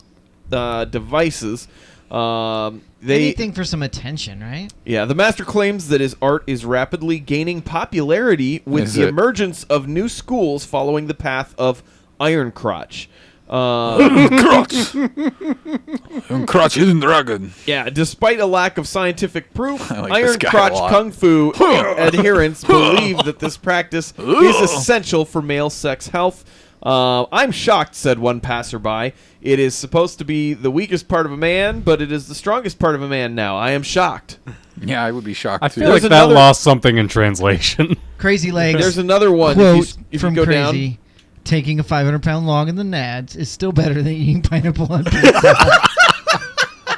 devices. Anything for some attention, right? Yeah, the master claims that his art is rapidly gaining popularity with Is the it? emergence of new schools following the path of Iron Crotch. crotch. Crotch hidden dragon. Yeah, despite a lack of scientific proof, I like this Iron guy a Crotch lot. Kung Fu adherents believe that this practice is essential for male sex health. I'm shocked, said one passerby. It is supposed to be the weakest part of a man, but it is the strongest part of a man now. I am shocked. Yeah, I would be shocked I too. feel like that another- lost something in translation. Crazy legs. There's another one. quote if you from go Crazy. down. Taking a 500-pound log in the nads is still better than eating pineapple on pizza.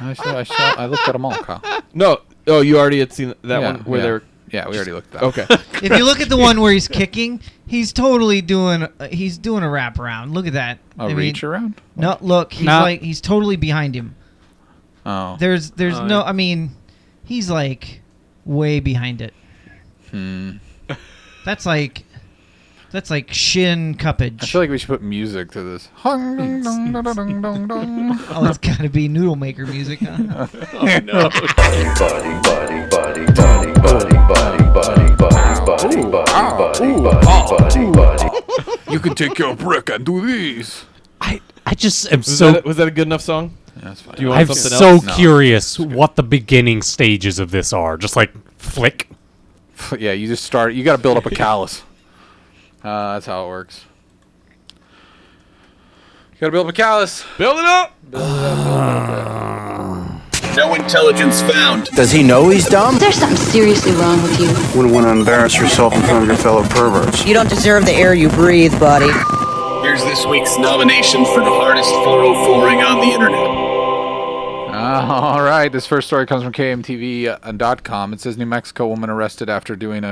I looked at them all, Kyle. No. Oh, you already had seen that one where yeah. they're. Yeah, we already looked at that. Okay. If you look at the one where he's kicking, he's totally doing. He's doing a wraparound. Look at that. A reach around? No, look. He's No. like he's totally behind him. Oh. There's no. I mean, he's like way behind it. That's like shin cuppage. I feel like we should put music to this. Hung, dong, dong, dong, dong, dong, dong. Oh, it's got to be Noodle Maker music, huh? You can take your brick and do these. I just am Was, so was that a good enough song? Yeah, that's fine. Do you want I'm something so else? No. curious what the beginning stages of this are. Just like flick. Yeah, you just start. You got to build up a callus. That's how it works. You got to build up a callus. Build it up. No intelligence found. Does he know he's dumb? There's something seriously wrong with you. Wouldn't want to embarrass yourself in front of your fellow perverts. You don't deserve the air you breathe, buddy. Here's this week's nomination for the hardest 404ing on the internet. All right, this first story comes from KMTV.com. It says New Mexico woman arrested after doing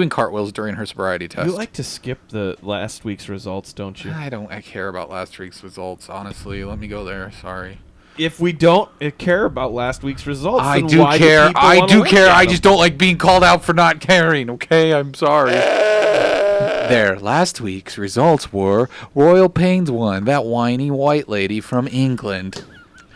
cartwheels during her sobriety test. You like to skip the last week's results, don't you? I care about last week's results, honestly. Let me go there. Sorry. If we don't care about last week's results, I then do why care. people I wanna do look care. at I them? just don't like being called out for not caring. Okay, I'm sorry. There, last week's results were Royal Pains won. That whiny white lady from England.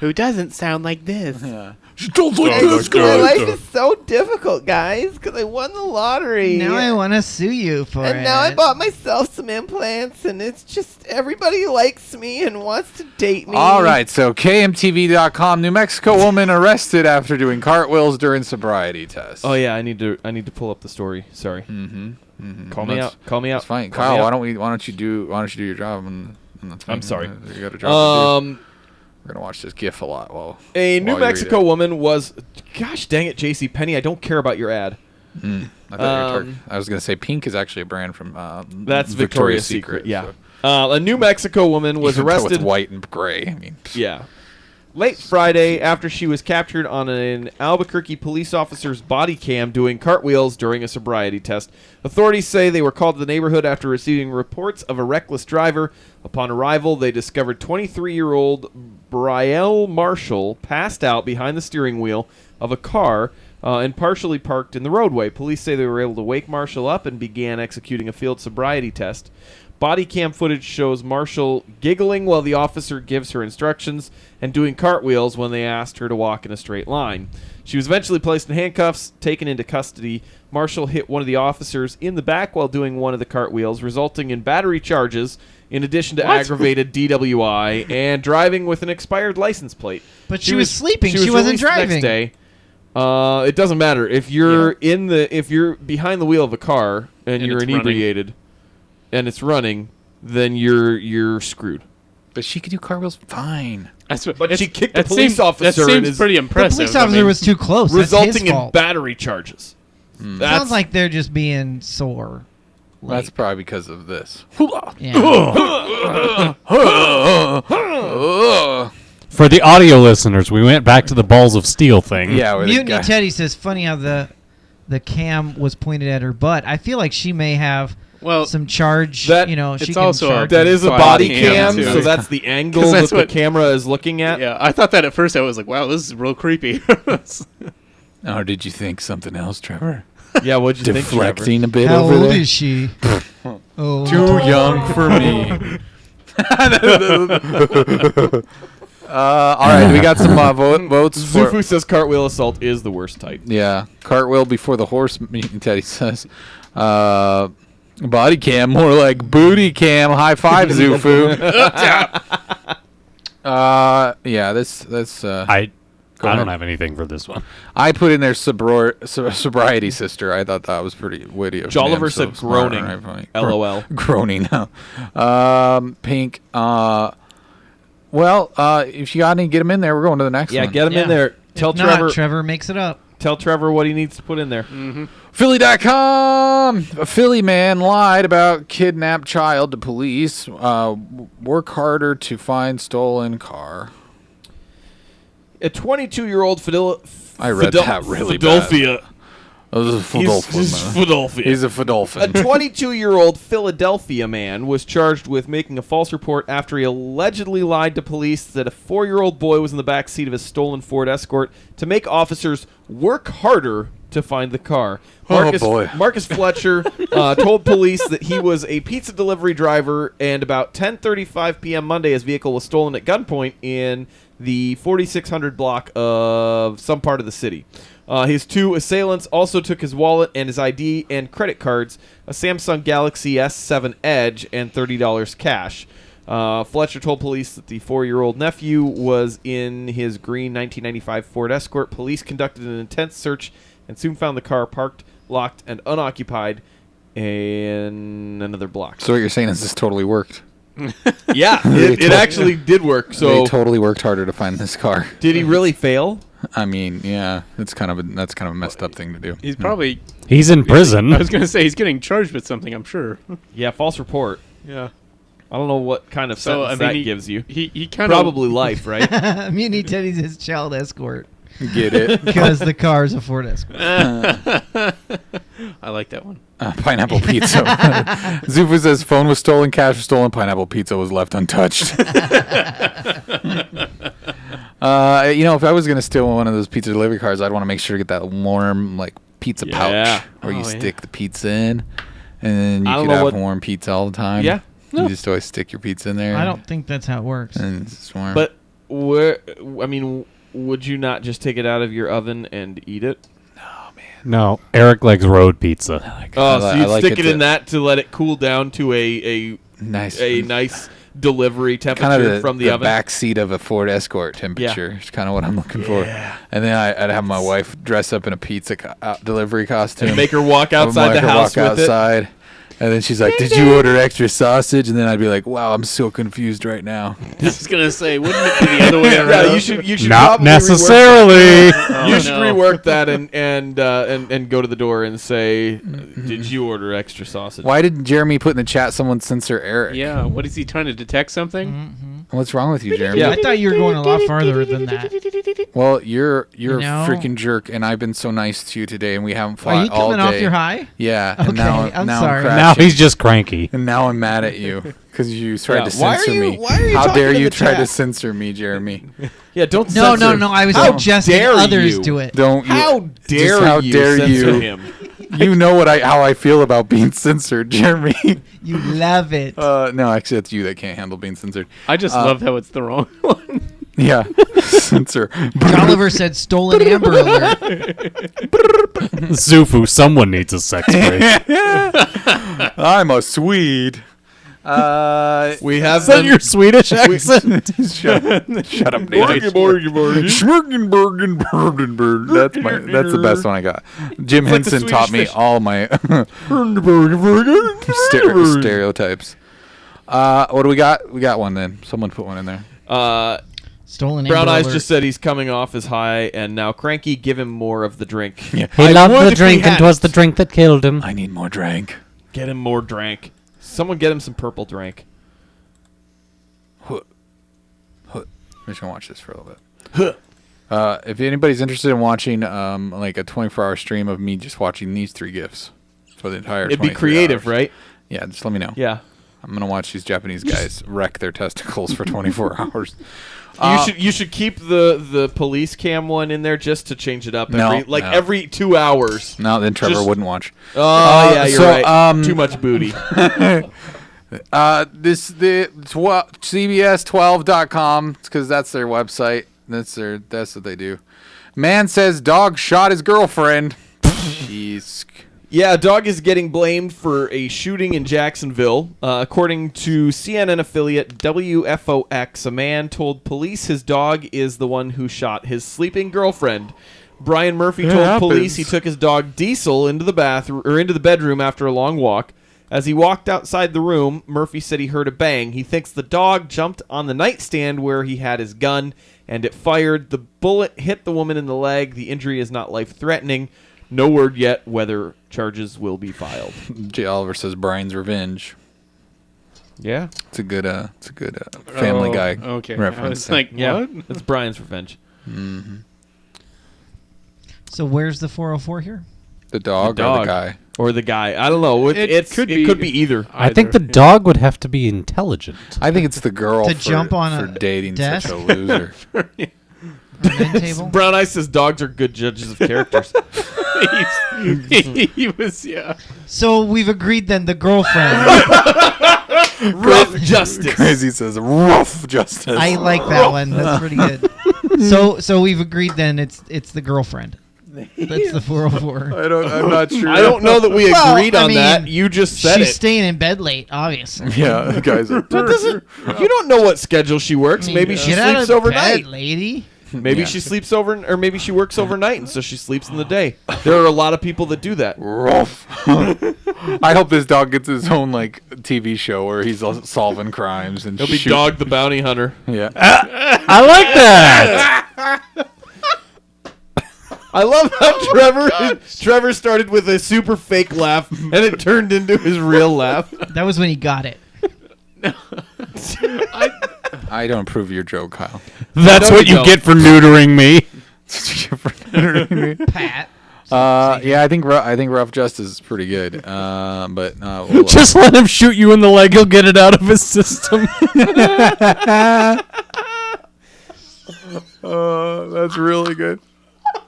Who doesn't sound like this? Yeah. Don't like this My guy. life is so difficult, guys, because I won the lottery. Now I want to sue you for it. And now I bought myself some implants, and it's just everybody likes me and wants to date me. All right, so KMTV.com, New Mexico woman arrested after doing cartwheels during sobriety test. Oh yeah, I need to pull up the story. Sorry. Call me out. Call me out. That's fine, Call Kyle. me Why out. don't you do your job? And that's fine. I'm sorry. You got a job to do. Um, We're gonna watch this GIF a lot. a New while you read Mexico it. woman was. Gosh dang it, J.C. Penney! I don't care about your ad. I thought I was gonna say Pink is actually a brand from That's Victoria's Secret. Yeah. so A New Mexico woman was even though it's arrested. white and gray. I mean, Yeah. Late Friday, after she was captured on an Albuquerque police officer's body cam doing cartwheels during a sobriety test. Authorities say they were called to the neighborhood after receiving reports of a reckless driver. Upon arrival, they discovered 23-year-old Brielle Marshall passed out behind the steering wheel of a car and partially parked in the roadway. Police say they were able to wake Marshall up and began executing a field sobriety test. Body cam footage shows Marshall giggling while the officer gives her instructions and doing cartwheels when they asked her to walk in a straight line. She was eventually placed in handcuffs, taken into custody. Marshall hit one of the officers in the back while doing one of the cartwheels, resulting in battery charges in addition to aggravated DWI and driving with an expired license plate. But she was sleeping. She wasn't released the driving. next day. It doesn't matter if you're if you're behind the wheel of a car and you're it's running. inebriated and it's running, then you're screwed. but she could do cartwheels fine. But she kicked the that police officer. That and seems is pretty The impressive. police I officer mean, was too close. That's resulting his in fault. battery charges. Sounds like they're just being sore. That's probably because of this. Yeah. For the audio listeners, we went back to the balls of steel thing. Yeah, where the Mutiny guy- Teddy says, funny how the cam was pointed at her butt. I feel like she may have some charge. That- she it's can also a- charge. That is a body cam, too. so that's the angle 'Cause that that's the what- camera is looking at. Yeah, I thought that at first. I was like, "Wow, this is real creepy." Or did you think something else, Trevor? Yeah, what'd you think, Trevor? Deflecting a bit How over old there. is she? Oh, Too young for me. All right, we got some votes for. Zufu says cartwheel assault is the worst type. Yeah, cartwheel before the horse meeting. Teddy says, body cam more like booty cam. High five, Zufu. Yeah, this. I don't have anything for this one. I put in there sobriety sister. I thought that was pretty witty. Of Jolliver me. I'm so said smart, groaning. aren't I? LOL. Groaning now. Pink. Well, if you got any, get them in there. We're going to the next Yeah, one. get him in there. Tell If not, Trevor. makes it up. Tell Trevor what he needs to put in there. Philly.com. A Philly man lied about kidnapped child to police. Work harder to find stolen car. A 22-year-old I read that really bad. Philadelphia. He's a Fidolphin. A 22-year-old Philadelphia man was charged with making a false report after he allegedly lied to police that a 4-year-old boy was in the back seat of his stolen Ford Escort to make officers work harder to find the car. Marcus Fletcher told police that he was a pizza delivery driver, and about 10:35 p.m. Monday, his vehicle was stolen at gunpoint in the 4600 block of some part of the city. His two assailants also took his wallet and his ID and credit cards, a Samsung Galaxy S7 Edge, and $30 cash. Fletcher told police that the 4-year-old nephew was in his green 1995 Ford Escort. Police conducted an intense search and soon found the car parked, locked, and unoccupied in another block. So what you're saying is this totally worked. Yeah, it actually did work. So they totally worked harder to find this car. Did he really fail? I mean, yeah, that's kind of a messed up thing to do. He's probably. He's in prison. I was going to say he's getting charged with something. I'm sure. Yeah, false report. Yeah. I don't know what kind of sentence that gives you. He kind of probably life, right? Mutiny Teddy's his child escort. Get it? Because the car's a Ford Escort. I like that one. Pineapple pizza. Zufu says phone was stolen, cash was stolen, pineapple pizza was left untouched. If I was going to steal one of those pizza delivery cars, I'd want to make sure to get that warm, like, pizza pouch where you stick the pizza in, and then you could have warm pizza all the time. Yeah. You just always stick your pizza in there. I don't think that's how it works. And it's warm. But would you not just take it out of your oven and eat it? No, Eric likes road pizza. So you like stick it to- in that to let it cool down to a nice delivery temperature from the oven. Back seat of a Ford Escort temperature. It's kind of what I'm looking for. And then I'd have my wife dress up in a pizza delivery costume. And make her walk Have outside the her house walk with outside. And then she's like, "Did you order extra sausage?" And then I'd be like, "Wow, I'm so confused right now." I was gonna say, wouldn't it be the other way around? Yeah, you should Not probably necessarily. You should rework that and go to the door and say, "Did you order extra sausage?" Why did Jeremy put in the chat someone censor Eric? Yeah, what is he trying to detect something? What's wrong with you, Jeremy? Yeah. I thought you were going a lot farther than that. Well, you're You know? a freaking jerk, and I've been so nice to you today, and we haven't fought Are you all coming day. off your high? Yeah. Okay, And now, I'm now sorry. I'm Now crashing. he's just cranky. And now I'm mad at you because you tried to Why are censor you- me. why are you How talking dare in you the try to chat? censor me, Jeremy? Yeah, don't. No, censor. I was How suggesting dare others you? do it. Don't you? How dare how you dare censor you? him? You know how I feel about being censored, Jeremy. You love it. No, actually, it's you that can't handle being censored. I just love how it's the wrong one. Yeah, censor. Oliver said stolen Amber Alert. Zufu, someone needs a sex break. I'm a Swede. We have Is that your Swedish accent? Shut up, Nathan. Schmurgenbergen. That's the best one I got. Jim like the Henson taught Swedish me fish. all my stereotypes. What do we got? We got one then. Someone put one in there. Stolen Brown Amber Eyes Alert. just said he's coming off his high, and now Cranky, give him more of the drink. Yeah. He I loved would the if drink, we and had 'twas it. the drink that killed him. I need more drink. Get him more drink. Someone get him some purple drink. I'm just gonna watch this for a little bit. If anybody's interested in watching like a 24-hour stream of me just watching these 3 GIFs for the entire It'd be 23 creative, hours. right? Yeah, just let me know. Yeah. I'm gonna watch these Japanese guys wreck their testicles for 24 hours. You should keep the police cam one in there just to change it up No, every 2 hours. No, then Trevor Just- wouldn't watch. Oh yeah, you're so, right. Too much booty. CBS12.com because that's their website. That's what they do. Man says dog shot his girlfriend. Jeez. Yeah, a dog is getting blamed for a shooting in Jacksonville. According to CNN affiliate WFOX, a man told police his dog is the one who shot his sleeping girlfriend. Brian Murphy told police he took his dog Diesel into the bedroom after a long walk. As he walked outside the room, Murphy said he heard a bang. He thinks the dog jumped on the nightstand where he had his gun, and it fired. The bullet hit the woman in the leg. The injury is not life-threatening. No word yet whether charges will be filed. J. Oliver says Brian's Revenge. Yeah. It's a good Family Guy Okay. reference. I was like, Yeah. what? It's Brian's Revenge. Mm-hmm. So where's the 404 here? The dog The or dog. the guy? Or the guy. I don't know. It could be either. I think the dog would have to be intelligent. I think it's the girl To jump on for a dating desk? such a loser. On an end table? Brown Eyes says dogs are good judges of characters. He was, yeah. So we've agreed then the girlfriend. Rough justice. Crazy says rough justice. I like that one. That's pretty good. So we've agreed then it's the girlfriend. That's the 404. I'm not sure. I don't know that we Well, agreed I on mean, that. You just said She's it. staying in bed late, obviously. Yeah, guys. That doesn't. You don't know what schedule she works. I mean, Maybe she get out sleeps of overnight. bed, lady. Maybe she sleeps over, or maybe she works overnight, and so she sleeps in the day. There are a lot of people that do that. Rough. I hope this dog gets his own like TV show where he's solving crimes and He'll be shoot- Dog the Bounty Hunter. Yeah. I like that. I love how Trevor started with a super fake laugh, and it turned into his real laugh. That was when he got it. I don't approve of your joke, Kyle. That's No, what you you don't. get for neutering me. Pat. Yeah, I think Rough Justice is pretty good. But we'll, Just let him shoot you in the leg. He'll get it out of his system. that's really good.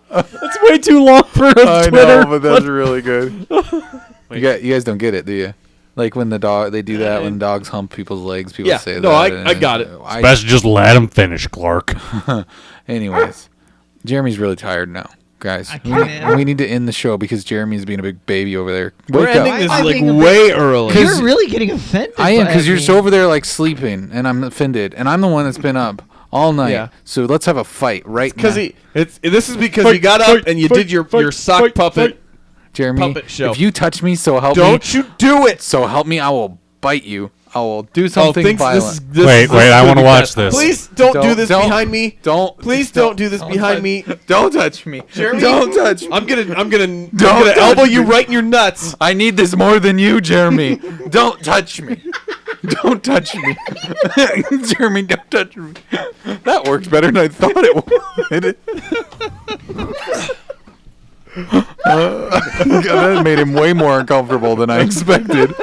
That's way too long for a I Twitter. know, but that's really good. You guys don't get it, do you? Like when they do that when dogs hump people's legs. People Yeah, say no, that. I got it. Best just let him finish, Clark. Anyways, Jeremy's really tired now, guys. I can't. We need to end the show because Jeremy's being a big baby over there. We're Wake up. ending this Why am I like being a way early. You're really getting offended. I am, because by you're me. just over there like sleeping, and I'm offended, and I'm the one that's been up all night. Yeah. So let's have a fight right now. Because this is because you got up and you did your sock puppet. Jeremy, puppet show. if you touch me, so help me. Don't you do it! So help me, I will bite you. I will do something violent. Wait, I want to watch this. Please don't do this behind me. Please don't do this behind me. Don't touch me. Jeremy, Don't touch me. I'm gonna touch elbow you me. right in your nuts. I need this more than you, Jeremy. Don't touch me. Don't touch me. Jeremy, don't touch me. That worked better than I thought it would. That made him way more uncomfortable than I expected.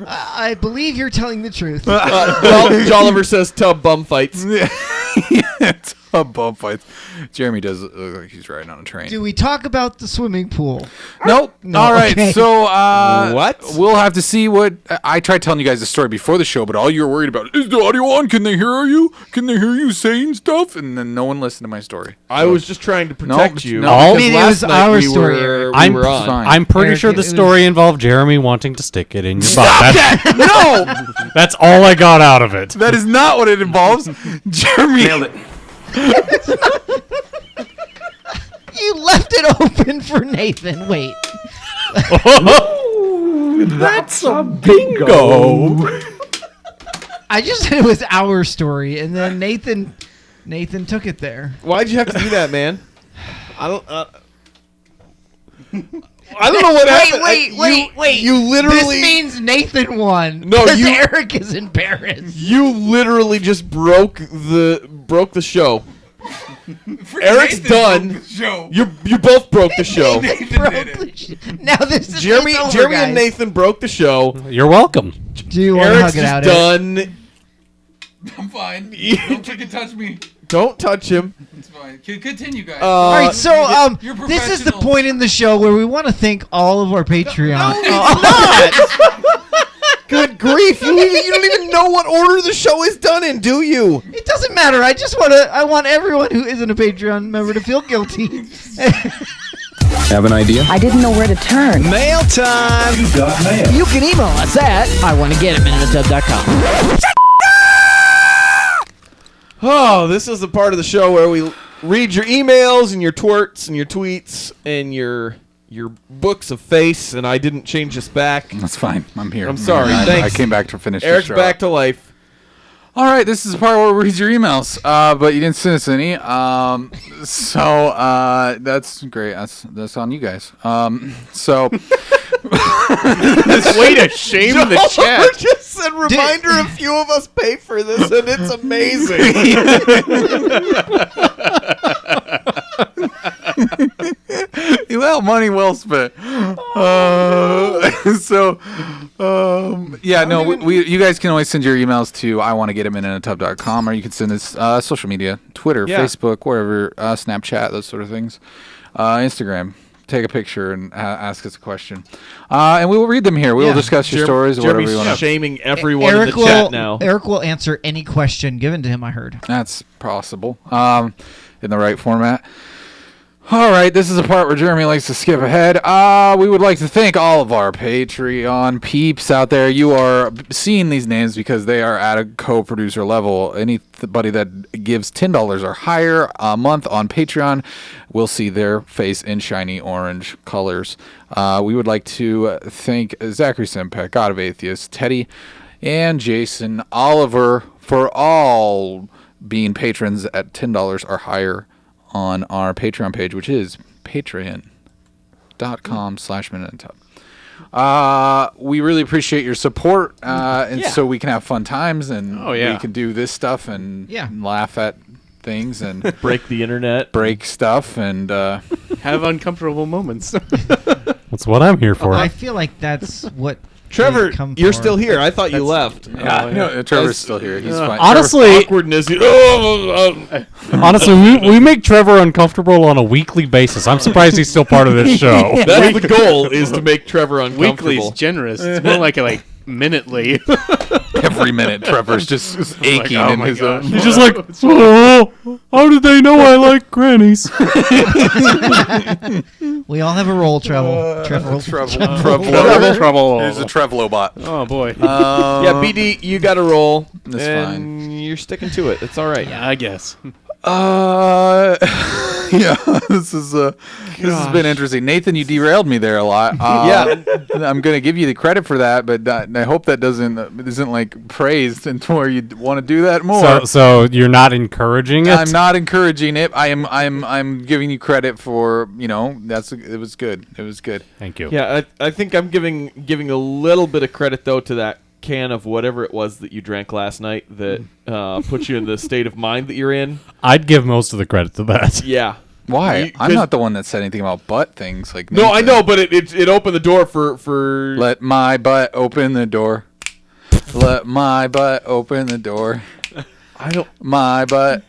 I believe you're telling the truth. Jolliver says tub bum fights. It's a bum fight. Jeremy does look like he's riding on a train. Do we talk about the swimming pool? Nope. No, All right. okay. So What? We'll have to see what I tried telling you guys the story before the show, but all you were worried about is the audio on. Can they hear you? Can they hear you saying stuff? And then no one listened to my story. I was just trying to protect you. no. because I mean, it last was night our we story, were- Eric. we were on. Fine. I'm pretty Eric, sure the it story was- involved Jeremy wanting to stick it in your butt. That. No, That's all I got out of it. that is not what it involves. Jeremy. Nailed it. You left it open for Nathan. Wait. That's a bingo. I just said it was our story, and then Nathan took it there. Why'd you have to do that, man? I don't know what happened. Wait. You literally. This means Nathan won. No, 'cause you- Eric is embarrassed. You literally just broke the show. Eric's done. You both broke the show. Now this is Jeremy it's over, and guys. Nathan broke the show. You're welcome. Do you want to Eric's hug it out? just Eric? done. I'm fine. Don't freaking touch me. Don't touch him. It's fine. Continue, guys. All right, so you're this is the professionals. point in the show where we want to thank all of our Patreon. Good grief! You don't even know what order the show is done in, do you? It doesn't matter. I want everyone who isn't a Patreon member to feel guilty. Have an idea? I didn't know where to turn. Mail time! You got mail. You can email us at iwannagetit@minutetub.com. Oh, this is the part of the show where we read your emails and your twerts and your tweets and your books of face, and I didn't change this back. That's fine. I'm here. I'm sorry. I Thanks. came back to finish Eric's the show. back to life. All right, this is the part where we read your emails, but you didn't send us any. So that's great. That's on you guys. So Way to shame the chat. Just said, reminder, a few of us pay for this, and it's amazing. well, money well spent. You guys can always send your emails to iwannagetit@minutetub.com, or you can send us social media, Twitter, Yeah. Facebook, wherever, Snapchat, those sort of things, Instagram. Take a picture and ask us a question, and we will read them here. We will discuss your stories or whatever Jeremy's you want. shaming everyone Eric in the chat now. Eric will answer any question given to him, I heard. That's possible. In the right format. All right, this is a part where Jeremy likes to skip ahead. We would like to thank all of our Patreon peeps out there. You are seeing these names because they are at a co-producer level. Anybody that gives $10 or higher a month on Patreon will see their face in shiny orange colors. We would like to thank Zachary Simpek, God of Atheists, Teddy, and Jason Oliver for all being patrons at $10 or higher on our Patreon page, which is patreon.com/minutetub. We really appreciate your support, so we can have fun times, and we can do this stuff and laugh at things and break the internet, break stuff, and have uncomfortable moments. That's what I'm here for. I feel like that's what Trevor, come you're for. still here. I thought you left. No, Trevor's still here. He's fine. Honestly, awkwardness. honestly, we make Trevor uncomfortable on a weekly basis. I'm surprised he's still part of this show. That's the goal, is to make Trevor uncomfortable. Weekly's generous. It's more like minutely. Every minute, Trevor's just aching oh in my his own. gosh. He's just like, oh, how did they know I like grannies? We all have a role, Trevor. Trouble. Here's a Trevlo-bot. Oh boy. Yeah, BD, you got to roll. That's and fine. You're sticking to it. It's all right. Yeah, I guess. Yeah, this has been interesting. Nathan, you derailed me there a lot. Yeah. I'm gonna give you the credit for that, but I hope that isn't like praised into where you want to do that more. So you're not encouraging it? I'm not encouraging it. I'm giving you credit for it was good. It was good. Thank you. Yeah, I think I'm giving a little bit of credit though to that can of whatever it was that you drank last night that put you in the state of mind that you're in. I'd give most of the credit to that. Yeah. Why? I'm not the one that said anything about butt things. Like No, I Nathan. know, but it opened the door for. Let my butt open the door. Let my butt open the door. I don't. My butt.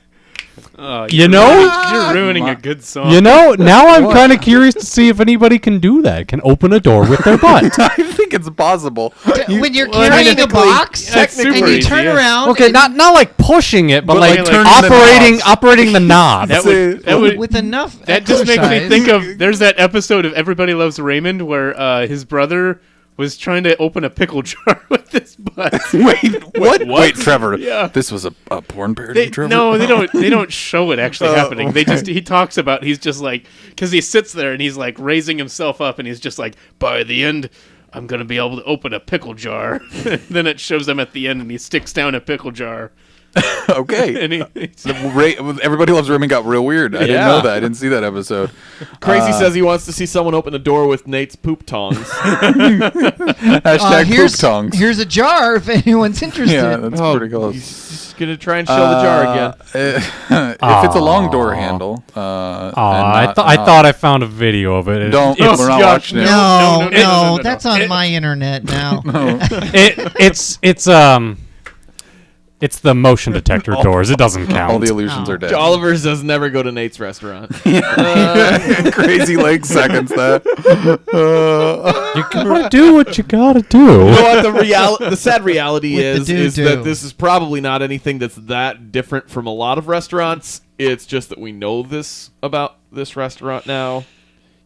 You know? You're ruining a good song. You know, now I'm kind of curious to see if anybody can do that. Can open a door with their butt. I think it's possible. When you're carrying a box and you turn around. Okay, not like pushing it, but like like operating the knob. That would with enough. That just makes me exercise. think of there's that episode of Everybody Loves Raymond where his brother was trying to open a pickle jar with his butt. Wait, what? Wait, Trevor. Yeah. This was a porn parody, Trevor? No, they don't. They don't show it actually happening. They just he talks about he's just like because he sits there and he's like raising himself up and he's just like by the end I'm gonna be able to open a pickle jar. Then it shows him at the end and he sticks down a pickle jar. Okay. And Everybody Loves Raymond got real weird. I didn't know that. I didn't see that episode. Crazy says he wants to see someone open the door with Nate's poop tongs. Hashtag poop tongs. Here's a jar if anyone's interested. Yeah, that's pretty close. He's gonna try and shell the jar again. If it's a long door handle. I thought I found a video of it. Don't. We're not watching it. No, that's on my internet now. It's the motion detector doors. It doesn't count. All the illusions are dead. Oliver says never go to Nate's restaurant. Crazy leg seconds that. You gotta do what you gotta do. You know what the sad reality With the is doo-doo. that this is probably not anything that's that different from a lot of restaurants. It's just that we know this about this restaurant now.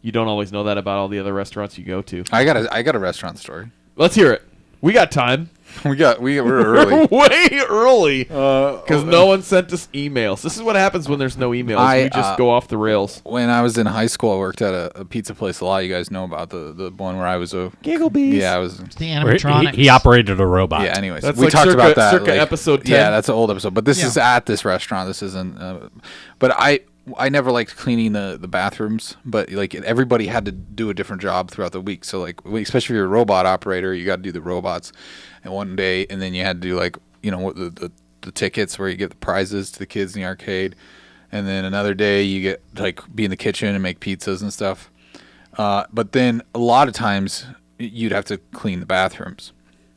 You don't always know that about all the other restaurants you go to. I got a restaurant story. Let's hear it. We got time. We're early. Way early because no one sent us emails. This is what happens when there's no emails. We just go off the rails. When I was in high school, I worked at a pizza place. A lot of you guys know about the one where I was a Gigglebees. Yeah, I was. The animatronics. He operated a robot. Yeah. Anyways, That's we like talked about that. circa episode 10. Yeah, that's an old episode. But this is at this restaurant. This isn't. But I never liked cleaning the bathrooms, but like everybody had to do a different job throughout the week. So like, especially if you're a robot operator, you got to do the robots. And one day, and then you had to do like the tickets where you get the prizes to the kids in the arcade, and then another day you get like be in the kitchen and make pizzas and stuff. But then a lot of times you'd have to clean the bathrooms.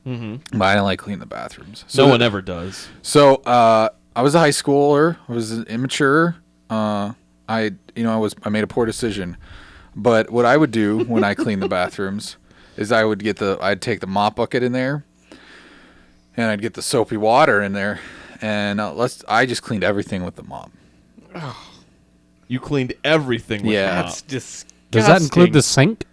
Mm-hmm. But I didn't like cleaning the bathrooms. So no one ever does. So I was a high schooler. I was immature. I made a poor decision. But what I would do when I cleaned the bathrooms is I'd take the mop bucket in there, and I'd get the soapy water in there, and I just cleaned everything with the mop. You cleaned everything with the mop. That's disgusting. Does that include the sink?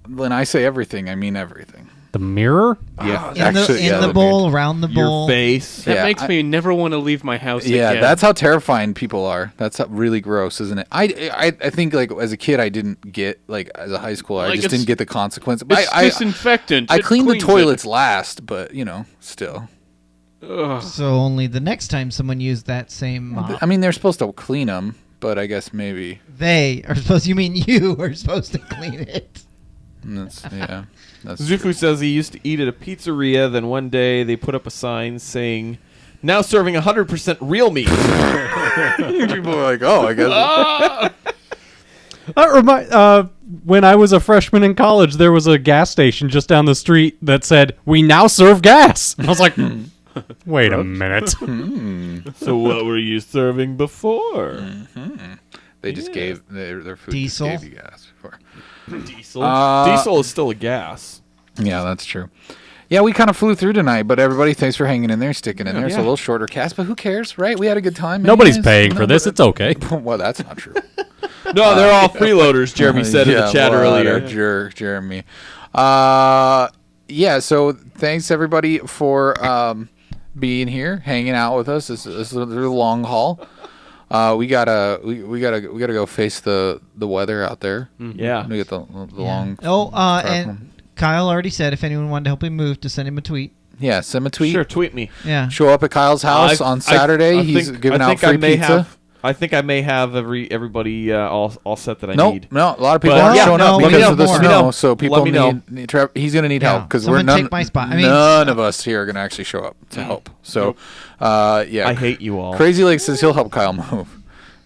When I say everything, I mean everything. The mirror? Yeah, in the bowl, around the bowl. Your face. That makes me never want to leave my house again. Yeah, that's how terrifying people are. That's really gross, isn't it? I think like as a kid I didn't get like as a high schooler I just didn't get the consequence. It's disinfectant. I cleaned the cleans toilets last, but still. Ugh. So only the next time someone used that same mop. I mean, they're supposed to clean them, but I guess maybe They are supposed. You mean you are supposed to clean it? That's Zufu says he used to eat at a pizzeria. Then one day they put up a sign saying, "Now serving 100% real meat." People are like, "Oh, I guess." That when I was a freshman in college, there was a gas station just down the street that said, "We now serve gas." And I was like, "Wait a minute." So what were you serving before? They just gave their food. Diesel? Just gave you gas before. Diesel. Diesel is still a gas. Yeah, that's true. Yeah, we kind of flew through tonight, but everybody, thanks for hanging in there, sticking in there. It's a little shorter cast, but who cares, right? We had a good time. Nobody's paying for this. It's okay. Well, that's not true. No, they're all freeloaders, Jeremy said in the chat earlier. Jeremy. Yeah, so thanks everybody for being here, hanging out with us. This is a long haul. We gotta go face the weather out there. Yeah, we get the long. And Kyle already said if anyone wanted to help him move, to send him a tweet. Yeah, send him a tweet. Sure, tweet me. Yeah, show up at Kyle's house on Saturday. He's giving out free pizza. I think I may have everybody all set that I need. No, a lot of people aren't showing up because of the snow. So people need he's going to need help because take my spot. None of us here are going to actually show up to help. So, I hate you all. Crazy Lake says he'll help Kyle move.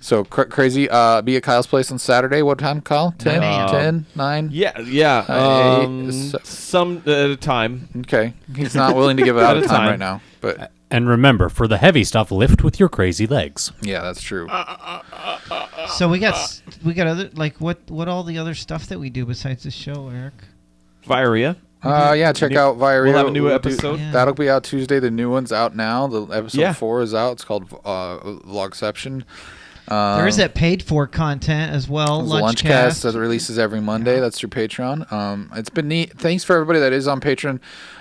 So Crazy, be at Kyle's place on Saturday. What time, Kyle? 10, 9? Yeah. Some at a time. Okay. He's not willing to give it out of time right now. But and remember, for the heavy stuff, lift with your crazy legs. Yeah, that's true. So we got other what all the other stuff that we do besides this show, Eric? Virea. Check out Virea. We'll have a new episode. That'll be out Tuesday. The new one's out now. The episode 4 is out. It's called Vlogception. There is that paid for content as well. Lunchcast that releases every Monday. That's through Patreon. It's been neat. Thanks for everybody that is on Patreon.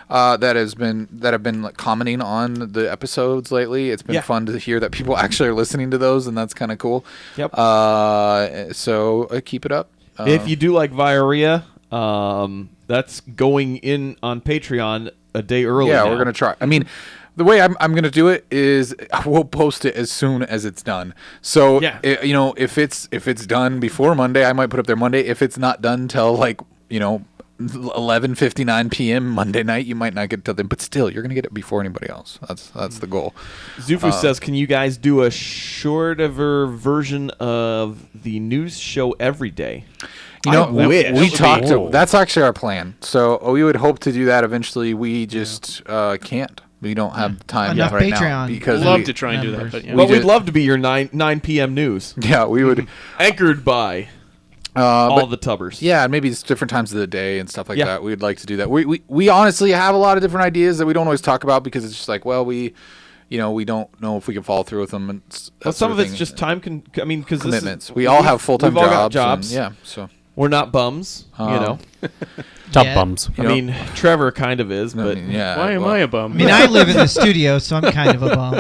That have been commenting on the episodes lately. It's been fun to hear that people actually are listening to those, and that's kind of cool. Yep. So keep it up. If you do like Virea, that's going in on Patreon a day early. Yeah, now. we're gonna try. I mean, the way I'm going to do it is we'll post it as soon as it's done. So, if it's done before Monday, I might put up there Monday. If it's not done till 11:59 p.m. Monday night, you might not get it till then. But still, you're going to get it before anybody else. That's the goal. Zufu says, can you guys do a shorter version of the news show every day? We talked. That's actually our plan. So we would hope to do that eventually. We just can't. We don't have time yet right Patreon now because we'd love to try and do that. But we'd love to be your 9 p.m. news. Yeah, we would. Anchored by all the tubbers. Yeah, maybe it's different times of the day and stuff like that. We'd like to do that. We honestly have a lot of different ideas that we don't always talk about because it's just like, well, we don't know if we can follow through with them. And some of it's just time. Because commitments. We all have full-time we've all got jobs. jobs. So we're not bums. Tub bums. I mean, Trevor kind of is, but why am I a bum? I mean, I live in the studio, so I'm kind of a bum.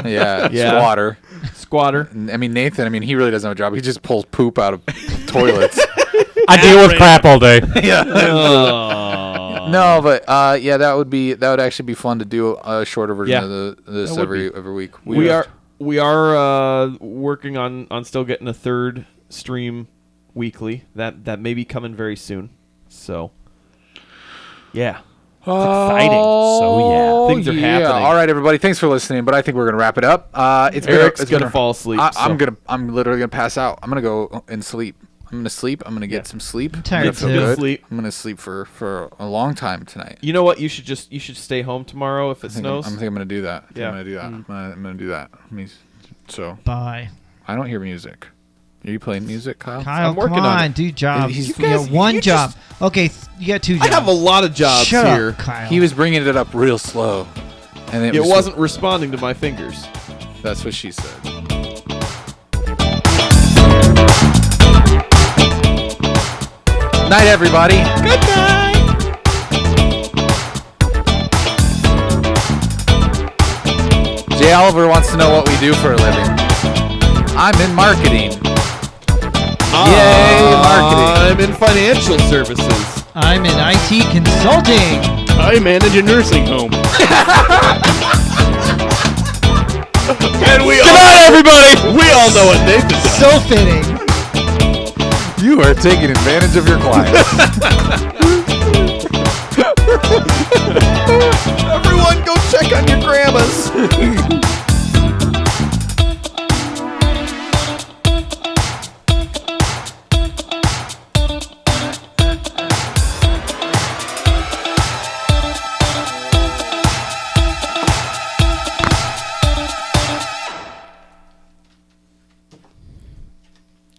Squatter. I mean, Nathan. He really doesn't have a job. He just pulls poop out of toilets. I deal with crap all day. Yeah. No, but that would actually be fun to do a shorter version of this every week. We are working on still getting a third stream weekly. That may be coming very soon. So yeah. It's exciting. So things are happening. All right, everybody. Thanks for listening, but I think we're gonna wrap it up. Eric's gonna fall asleep. I'm literally gonna pass out. I'm gonna go and sleep. I'm gonna sleep. I'm gonna get some sleep. I'm tired too. I'm gonna sleep for a long time tonight. You know what? You should stay home tomorrow if it snows. I think I'm gonna do that. Yeah. I'm gonna do that. Bye. I don't hear music. Are you playing music, Kyle? I'm working on it. Do jobs. He's one job. Okay, you got 2 jobs. I have a lot of jobs Shut here. Up, Kyle. He was bringing it up real slow, and it wasn't responding to my fingers. That's what she said. Night, everybody. Good night. Jay Oliver wants to know what we do for a living. I'm in marketing. Yay, marketing. I'm in financial services. I'm in IT consulting. I manage a nursing home. And Good night, everybody. We all know what Nathan does. So fitting. You are taking advantage of your clients.